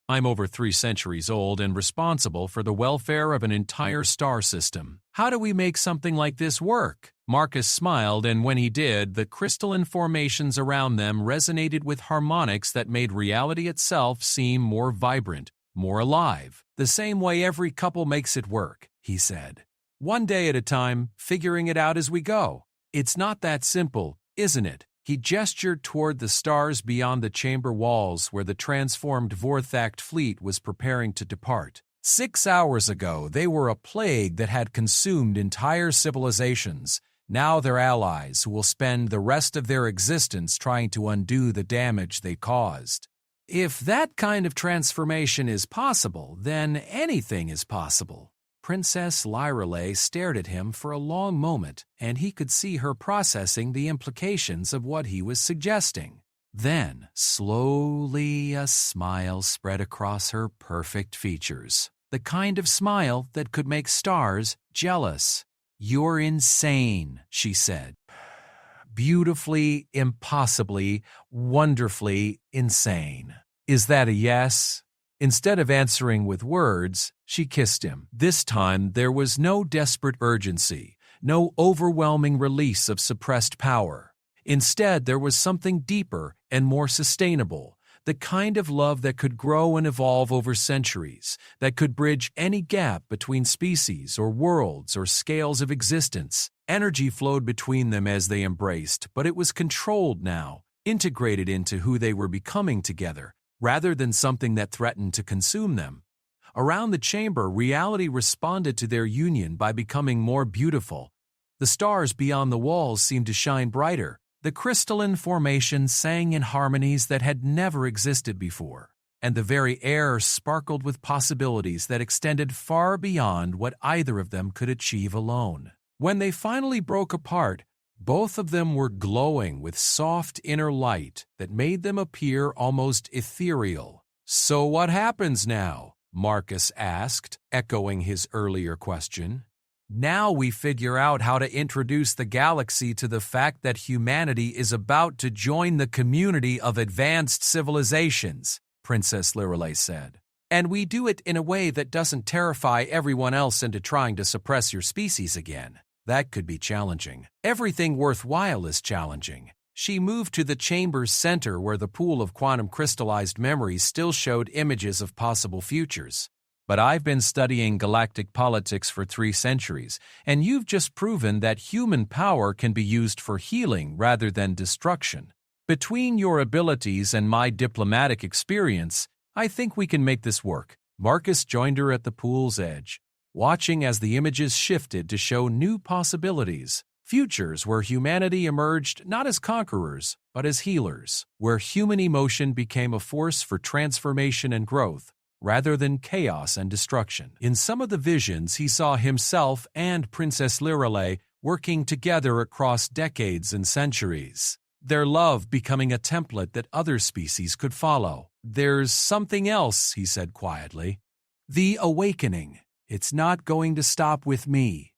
I'm over 3 centuries old and responsible for the welfare of an entire star system. How do we make something like this work?" Marcus smiled, and when he did, the crystalline formations around them resonated with harmonics that made reality itself seem more vibrant, more alive. "The same way every couple makes it work," he said. "One day at a time, figuring it out as we go. It's not that simple, isn't it?" He gestured toward the stars beyond the chamber walls where the transformed Vorthakt fleet was preparing to depart. 6 hours ago, they were a plague that had consumed entire civilizations. Now they're allies who will spend the rest of their existence trying to undo the damage they caused. If that kind of transformation is possible, then anything is possible. Princess Lyrelay stared at him for a long moment, and he could see her processing the implications of what he was suggesting. Then, slowly, a smile spread across her perfect features. The kind of smile that could make stars jealous. "You're insane," she said. "Beautifully, impossibly, wonderfully insane. Is that a yes?" Instead of answering with words, she kissed him. This time there was no desperate urgency, no overwhelming release of suppressed power. Instead, there was something deeper and more sustainable, the kind of love that could grow and evolve over centuries, that could bridge any gap between species or worlds or scales of existence. Energy flowed between them as they embraced, but it was controlled now, integrated into who they were becoming together, rather than something that threatened to consume them. Around the chamber, reality responded to their union by becoming more beautiful. The stars beyond the walls seemed to shine brighter. The crystalline formation sang in harmonies that had never existed before, and the very air sparkled with possibilities that extended far beyond what either of them could achieve alone. When they finally broke apart, both of them were glowing with soft inner light that made them appear almost ethereal. "So what happens now?" Marcus asked, echoing his earlier question. "Now we figure out how to introduce the galaxy to the fact that humanity is about to join the community of advanced civilizations," Princess Lirelei said. "And we do it in a way that doesn't terrify everyone else into trying to suppress your species again. That could be challenging. Everything worthwhile is challenging." She moved to the chamber's center where the pool of quantum crystallized memories still showed images of possible futures. "But I've been studying galactic politics for 3 centuries, and you've just proven that human power can be used for healing rather than destruction. Between your abilities and my diplomatic experience, I think we can make this work." Marcus joined her at the pool's edge, watching as the images shifted to show new possibilities. Futures where humanity emerged not as conquerors, but as healers, where human emotion became a force for transformation and growth, rather than chaos and destruction. In some of the visions, he saw himself and Princess Lirelei working together across decades and centuries, their love becoming a template that other species could follow. "There's something else," he said quietly. "The awakening. It's not going to stop with me.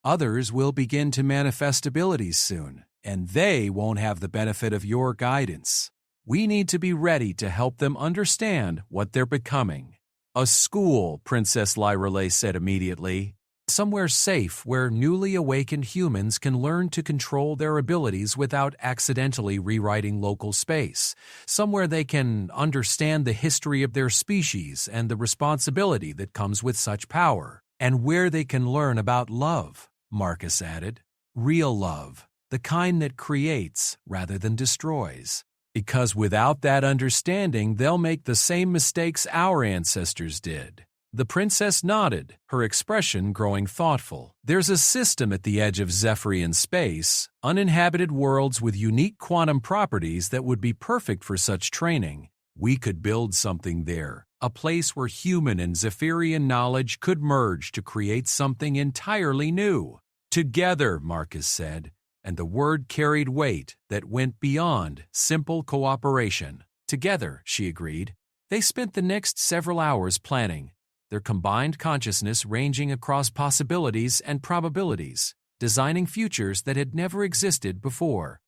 Others will begin to manifest abilities soon, and they won't have the benefit of your guidance. We need to be ready to help them understand what they're becoming." "A school," Princess Lirelei said immediately. "Somewhere safe where newly awakened humans can learn to control their abilities without accidentally rewriting local space. Somewhere they can understand the history of their species and the responsibility that comes with such power. And where they can learn about love," Marcus added. "Real love, the kind that creates rather than destroys. Because without that understanding, they'll make the same mistakes our ancestors did." The princess nodded, her expression growing thoughtful. "There's a system at the edge of Zephyrian space, uninhabited worlds with unique quantum properties that would be perfect for such training. We could build something there, a place where human and Zephyrian knowledge could merge to create something entirely new." "Together," Marcus said, and the word carried weight that went beyond simple cooperation. "Together," she agreed. They spent the next several hours planning, their combined consciousness ranging across possibilities and probabilities, designing futures that had never existed before.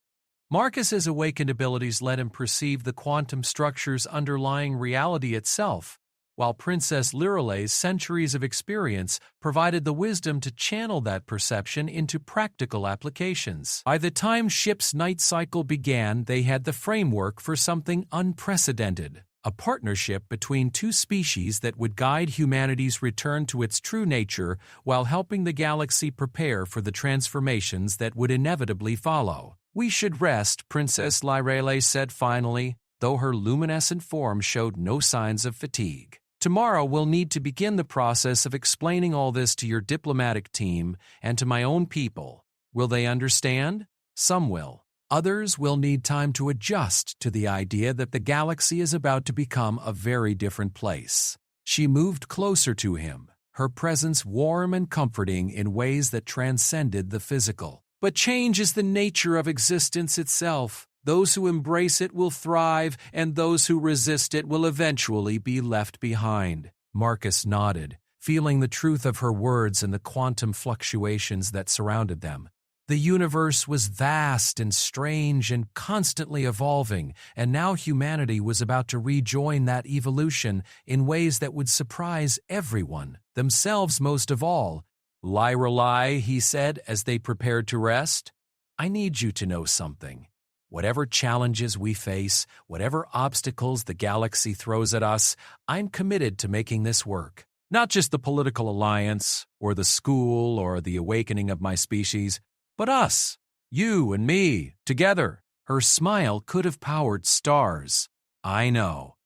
Marcus's awakened abilities let him perceive the quantum structures underlying reality itself, while Princess Lirelei's centuries of experience provided the wisdom to channel that perception into practical applications. By the time Ship's night cycle began, they had the framework for something unprecedented, a partnership between 2 species that would guide humanity's return to its true nature while helping the galaxy prepare for the transformations that would inevitably follow. "We should rest," Princess Lirelei said finally, though her luminescent form showed no signs of fatigue. "Tomorrow we'll need to begin the process of explaining all this to your diplomatic team and to my own people. Will they understand? Some will. Others will need time to adjust to the idea that the galaxy is about to become a very different place." She moved closer to him, her presence warm and comforting in ways that transcended the physical. "But change is the nature of existence itself. Those who embrace it will thrive, and those who resist it will eventually be left behind." Marcus nodded, feeling the truth of her words and the quantum fluctuations that surrounded them. The universe was vast and strange and constantly evolving, and now humanity was about to rejoin that evolution in ways that would surprise everyone, themselves most of all. "Lirelei," he said as they prepared to rest, "I need you to know something. Whatever challenges we face, whatever obstacles the galaxy throws at us, I'm committed to making this work. Not just the political alliance, or the school, or the awakening of my species, but us, you and me, together. Her smile could have powered stars. I know.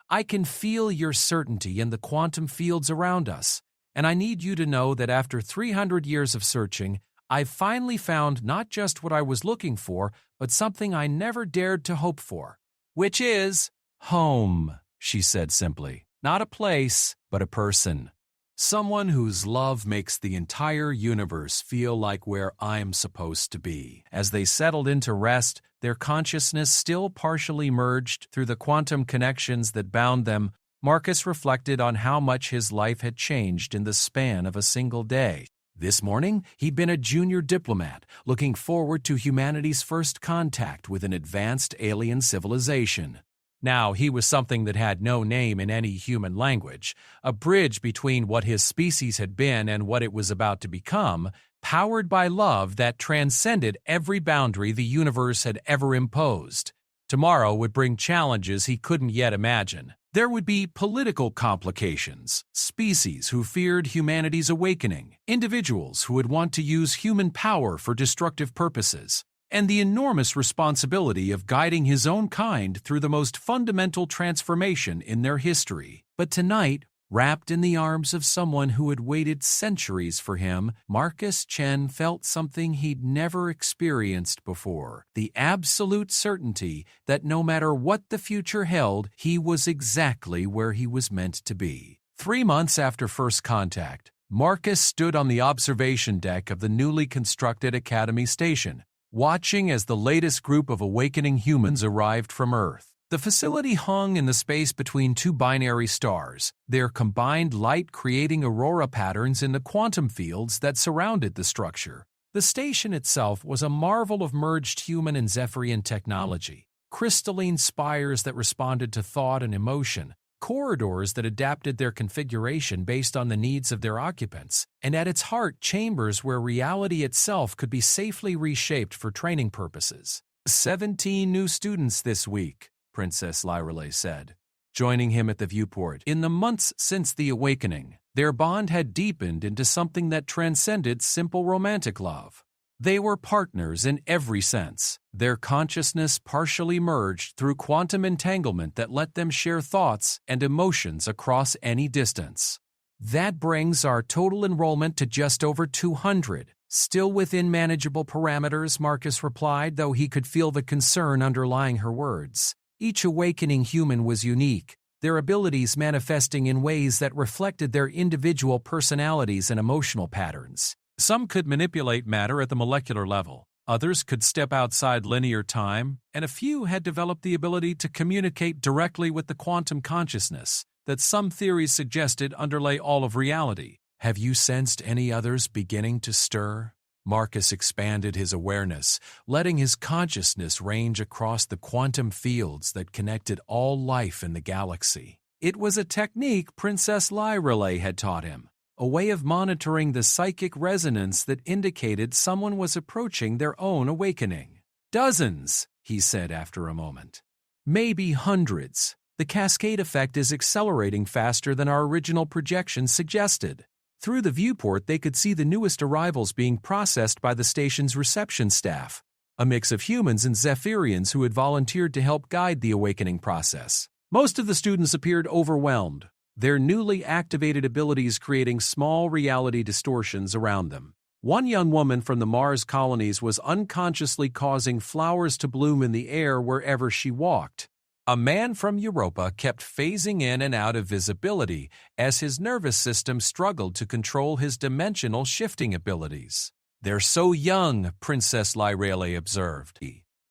I can feel your certainty in the quantum fields around us, and I need you to know that after 300 years of searching, I've finally found not just what I was looking for, but something I never dared to hope for, which is home, she said simply. Not a place, but a person. Someone whose love makes the entire universe feel like where I'm supposed to be. As they settled into rest, their consciousness still partially merged through the quantum connections that bound them, Marcus reflected on how much his life had changed in the span of a single day. This morning, he'd been a junior diplomat, looking forward to humanity's first contact with an advanced alien civilization. Now he was something that had no name in any human language, a bridge between what his species had been and what it was about to become, powered by love that transcended every boundary the universe had ever imposed. Tomorrow would bring challenges he couldn't yet imagine. There would be political complications, species who feared humanity's awakening, individuals who would want to use human power for destructive purposes, and the enormous responsibility of guiding his own kind through the most fundamental transformation in their history. But tonight, wrapped in the arms of someone who had waited centuries for him, Marcus Chen felt something he'd never experienced before, the absolute certainty that no matter what the future held, he was exactly where he was meant to be. 3 months after first contact, Marcus stood on the observation deck of the newly constructed Academy Station, watching as the latest group of awakening humans arrived from Earth. The facility hung in the space between two binary stars, their combined light creating aurora patterns in the quantum fields that surrounded the structure. The station itself was a marvel of merged human and Zephyrian technology, crystalline spires that responded to thought and emotion, corridors that adapted their configuration based on the needs of their occupants, and at its heart, chambers where reality itself could be safely reshaped for training purposes. 17 new students this week, Princess Lyreley said, joining him at the viewport. In the months since the awakening, their bond had deepened into something that transcended simple romantic love. They were partners in every sense, their consciousness partially merged through quantum entanglement that let them share thoughts and emotions across any distance. That brings our total enrollment to just over 200. Still within manageable parameters, Marcus replied, though he could feel the concern underlying her words. Each awakening human was unique, their abilities manifesting in ways that reflected their individual personalities and emotional patterns. Some could manipulate matter at the molecular level, others could step outside linear time, and a few had developed the ability to communicate directly with the quantum consciousness that some theories suggested underlay all of reality. Have you sensed any others beginning to stir? Marcus expanded his awareness, letting his consciousness range across the quantum fields that connected all life in the galaxy. It was a technique Princess Lyreley had taught him, a way of monitoring the psychic resonance that indicated someone was approaching their own awakening. Dozens, he said after a moment. Maybe hundreds. The cascade effect is accelerating faster than our original projections suggested. Through the viewport, they could see the newest arrivals being processed by the station's reception staff, a mix of humans and Zephyrians who had volunteered to help guide the awakening process. Most of the students appeared overwhelmed, their newly activated abilities creating small reality distortions around them. One young woman from the Mars colonies was unconsciously causing flowers to bloom in the air wherever she walked. A man from Europa kept phasing in and out of visibility as his nervous system struggled to control his dimensional shifting abilities. They're so young, Princess Lyreley observed.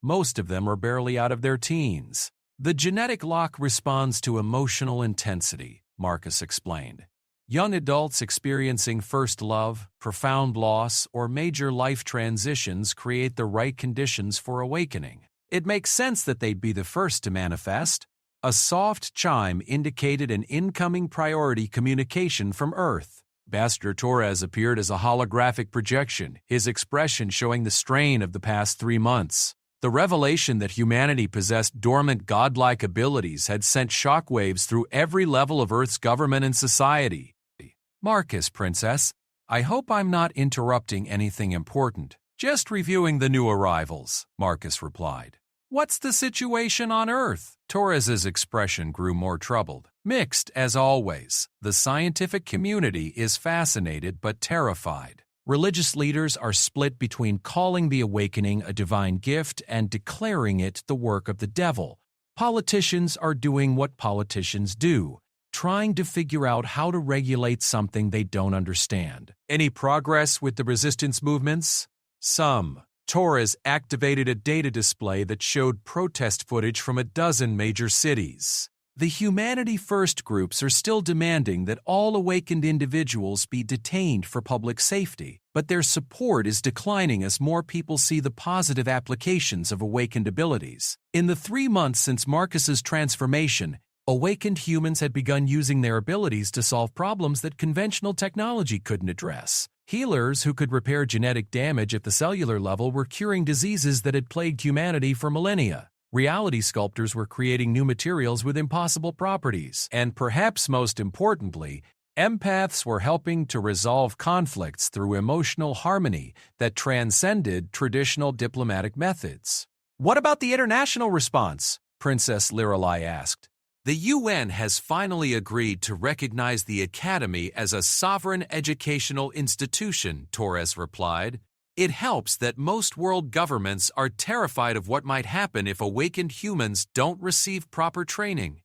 Most of them are barely out of their teens. The genetic lock responds to emotional intensity, Marcus explained. Young adults experiencing first love, profound loss, or major life transitions create the right conditions for awakening. It makes sense that they'd be the first to manifest. A soft chime indicated an incoming priority communication from Earth. Ambassador Torres appeared as a holographic projection, his expression showing the strain of the past 3 months. The revelation that humanity possessed dormant godlike abilities had sent shockwaves through every level of Earth's government and society. Marcus, Princess, I hope I'm not interrupting anything important. Just reviewing the new arrivals, Marcus replied. What's the situation on Earth? Torres's expression grew more troubled. Mixed, as always. The scientific community is fascinated but terrified. Religious leaders are split between calling the awakening a divine gift and declaring it the work of the devil. Politicians are doing what politicians do, trying to figure out how to regulate something they don't understand. Any progress with the resistance movements? Some. Torres activated a data display that showed protest footage from a dozen major cities. The Humanity First groups are still demanding that all awakened individuals be detained for public safety, but their support is declining as more people see the positive applications of awakened abilities. In the 3 months since Marcus's transformation, awakened humans had begun using their abilities to solve problems that conventional technology couldn't address. Healers who could repair genetic damage at the cellular level were curing diseases that had plagued humanity for millennia. Reality sculptors were creating new materials with impossible properties. And perhaps most importantly, empaths were helping to resolve conflicts through emotional harmony that transcended traditional diplomatic methods. What about the international response? Princess Lirelai asked. The UN has finally agreed to recognize the Academy as a sovereign educational institution, Torres replied. It helps that most world governments are terrified of what might happen if awakened humans don't receive proper training.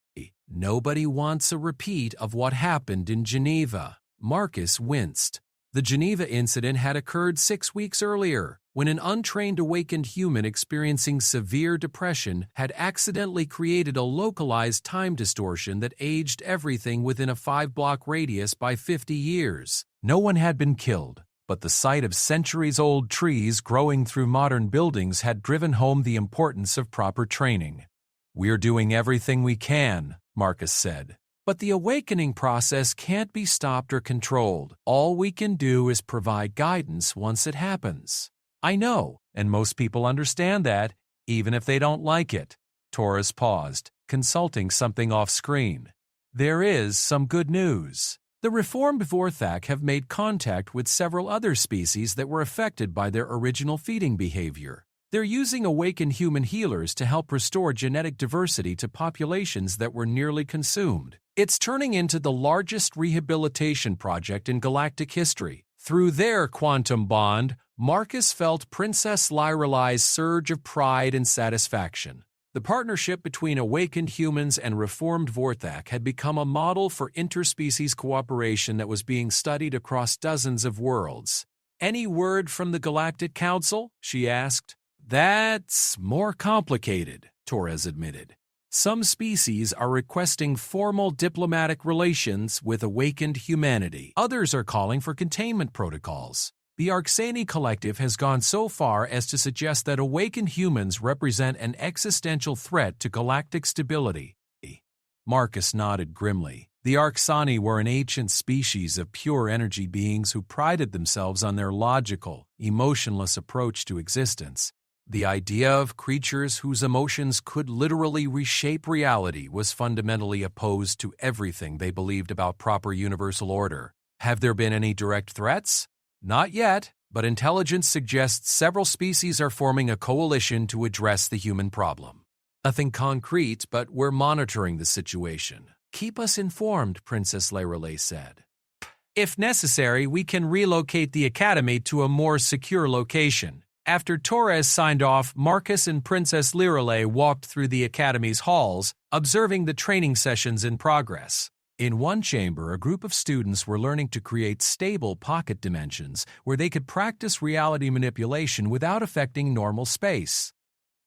Nobody wants a repeat of what happened in Geneva. Marcus winced. The Geneva incident had occurred 6 weeks earlier, when an untrained awakened human experiencing severe depression had accidentally created a localized time distortion that aged everything within a 5-block radius by 50 years. No one had been killed, but the sight of centuries-old trees growing through modern buildings had driven home the importance of proper training. We're doing everything we can, Marcus said. But the awakening process can't be stopped or controlled. All we can do is provide guidance once it happens. I know, and most people understand that, even if they don't like it. Torres paused, consulting something off-screen. There is some good news. The reformed Vorthak have made contact with several other species that were affected by their original feeding behavior. They're using awakened human healers to help restore genetic diversity to populations that were nearly consumed. It's turning into the largest rehabilitation project in galactic history. Through their quantum bond, Marcus felt Princess Lirelai's surge of pride and satisfaction. The partnership between awakened humans and reformed Vorthak had become a model for interspecies cooperation that was being studied across dozens of worlds. Any word from the Galactic Council? She asked. That's more complicated, Torres admitted. Some species are requesting formal diplomatic relations with awakened humanity. Others are calling for containment protocols. The Arxani Collective has gone so far as to suggest that awakened humans represent an existential threat to galactic stability. Marcus nodded grimly. The Arxani were an ancient species of pure energy beings who prided themselves on their logical, emotionless approach to existence. The idea of creatures whose emotions could literally reshape reality was fundamentally opposed to everything they believed about proper universal order. Have there been any direct threats? Not yet, but intelligence suggests several species are forming a coalition to address the human problem. Nothing concrete, but we're monitoring the situation. Keep us informed, Princess Lirelai said. If necessary, we can relocate the Academy to a more secure location. After Torres signed off, Marcus and Princess Lirelai walked through the Academy's halls, observing the training sessions in progress. In one chamber, a group of students were learning to create stable pocket dimensions where they could practice reality manipulation without affecting normal space.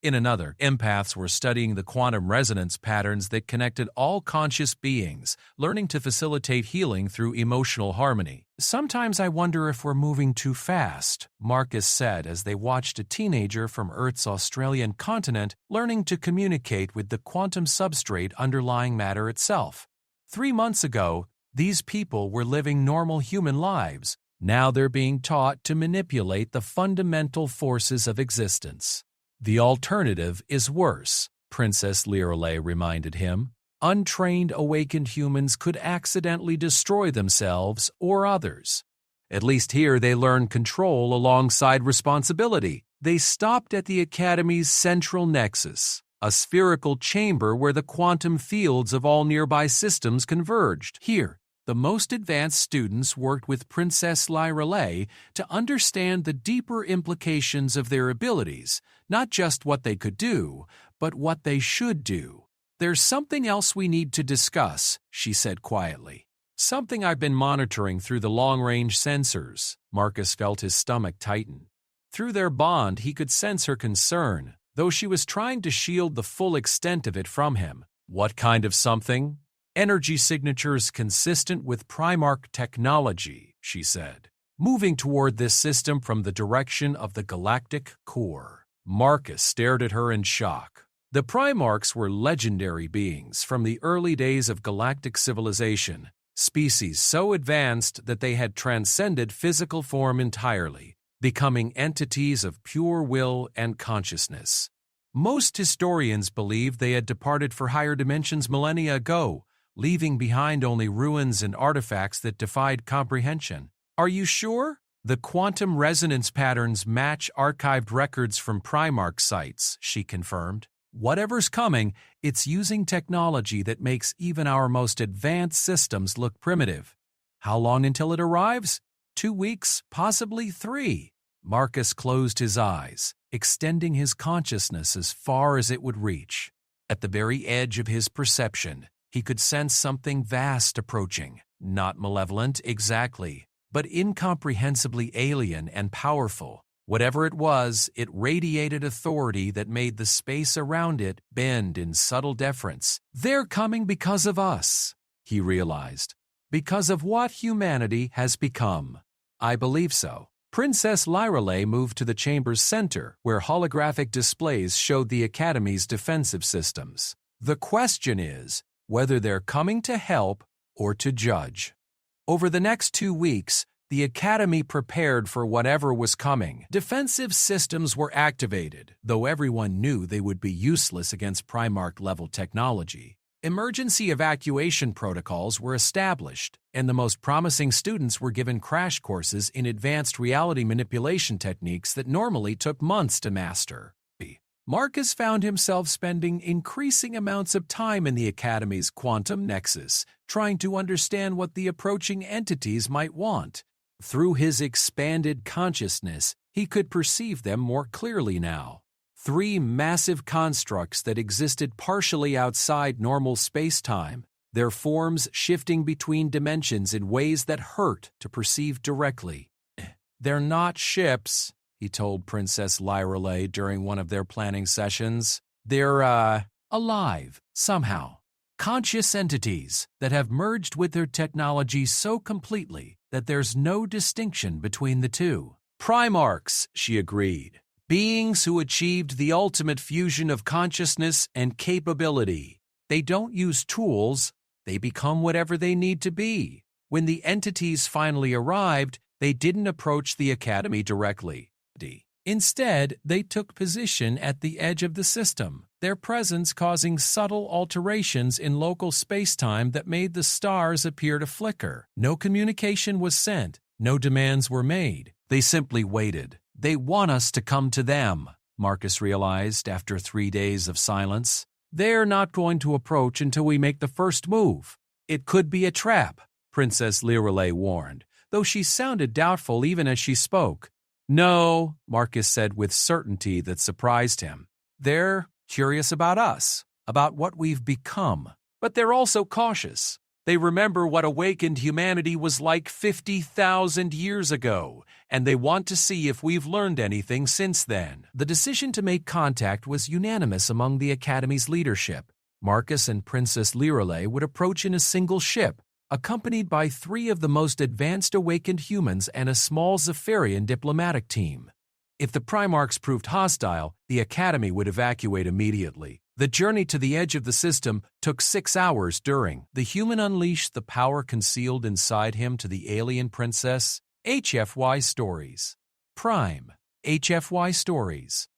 In another, empaths were studying the quantum resonance patterns that connected all conscious beings, learning to facilitate healing through emotional harmony. Sometimes I wonder if we're moving too fast, Marcus said as they watched a teenager from Earth's Australian continent learning to communicate with the quantum substrate underlying matter itself. 3 months ago, these people were living normal human lives. Now they're being taught to manipulate the fundamental forces of existence. The alternative is worse, Princess Lirelei reminded him. Untrained awakened humans could accidentally destroy themselves or others. At least here they learned control alongside responsibility. They stopped at the Academy's central nexus, a spherical chamber where the quantum fields of all nearby systems converged. Here, the most advanced students worked with Princess Lirelei to understand the deeper implications of their abilities, not just what they could do, but what they should do. "There's something else we need to discuss," she said quietly. "Something I've been monitoring through the long-range sensors." Marcus felt his stomach tighten. Through their bond, he could sense her concern, though she was trying to shield the full extent of it from him. "What kind of something?" "Energy signatures consistent with Primarch technology," she said, moving toward this system from the direction of the galactic core. Marcus stared at her in shock. The Primarchs were legendary beings from the early days of galactic civilization, species so advanced that they had transcended physical form entirely, becoming entities of pure will and consciousness. Most historians believe they had departed for higher dimensions millennia ago, leaving behind only ruins and artifacts that defied comprehension. "Are you sure?" "The quantum resonance patterns match archived records from Primarch sites," she confirmed. "Whatever's coming, it's using technology that makes even our most advanced systems look primitive." "How long until it arrives?" 2 weeks, possibly 3. Marcus closed his eyes, extending his consciousness as far as it would reach. At the very edge of his perception, he could sense something vast approaching, not malevolent exactly, but incomprehensibly alien and powerful. Whatever it was, it radiated authority that made the space around it bend in subtle deference. "They're coming because of us," he realized. "Because of what humanity has become." "I believe so." Princess Lirelei moved to the chamber's center, where holographic displays showed the Academy's defensive systems. "The question is whether they're coming to help or to judge." Over the next 2 weeks, the Academy prepared for whatever was coming. Defensive systems were activated, though everyone knew they would be useless against Primarch-level technology. Emergency evacuation protocols were established, and the most promising students were given crash courses in advanced reality manipulation techniques that normally took months to master. Marcus found himself spending increasing amounts of time in the Academy's quantum nexus, trying to understand what the approaching entities might want. Through his expanded consciousness, he could perceive them more clearly now. 3 massive constructs that existed partially outside normal space-time, their forms shifting between dimensions in ways that hurt to perceive directly. "They're not ships," he told Princess Lirelei during one of their planning sessions. "They're, alive, somehow. Conscious entities that have merged with their technology so completely that there's no distinction between the two." "Primarchs," she agreed. "Beings who achieved the ultimate fusion of consciousness and capability. They don't use tools, they become whatever they need to be." When the entities finally arrived, they didn't approach the Academy directly. Instead, they took position at the edge of the system, their presence causing subtle alterations in local space-time that made the stars appear to flicker. No communication was sent, no demands were made. They simply waited. "They want us to come to them," Marcus realized after 3 days of silence. "They're not going to approach until we make the first move." "It could be a trap," Princess Lirelei warned, though she sounded doubtful even as she spoke. "No," Marcus said with certainty that surprised him. "They're curious about us, about what we've become. But they're also cautious. They remember what awakened humanity was like 50,000 years ago, and they want to see if we've learned anything since then." The decision to make contact was unanimous among the Academy's leadership. Marcus and Princess Lirelei would approach in a single ship, accompanied by 3 of the most advanced awakened humans and a small Zephyrian diplomatic team. If the Primarchs proved hostile, the Academy would evacuate immediately. The journey to the edge of the system took 6 hours during. The human unleashed the power concealed inside him to the alien princess. HFY Stories. Prime. HFY Stories.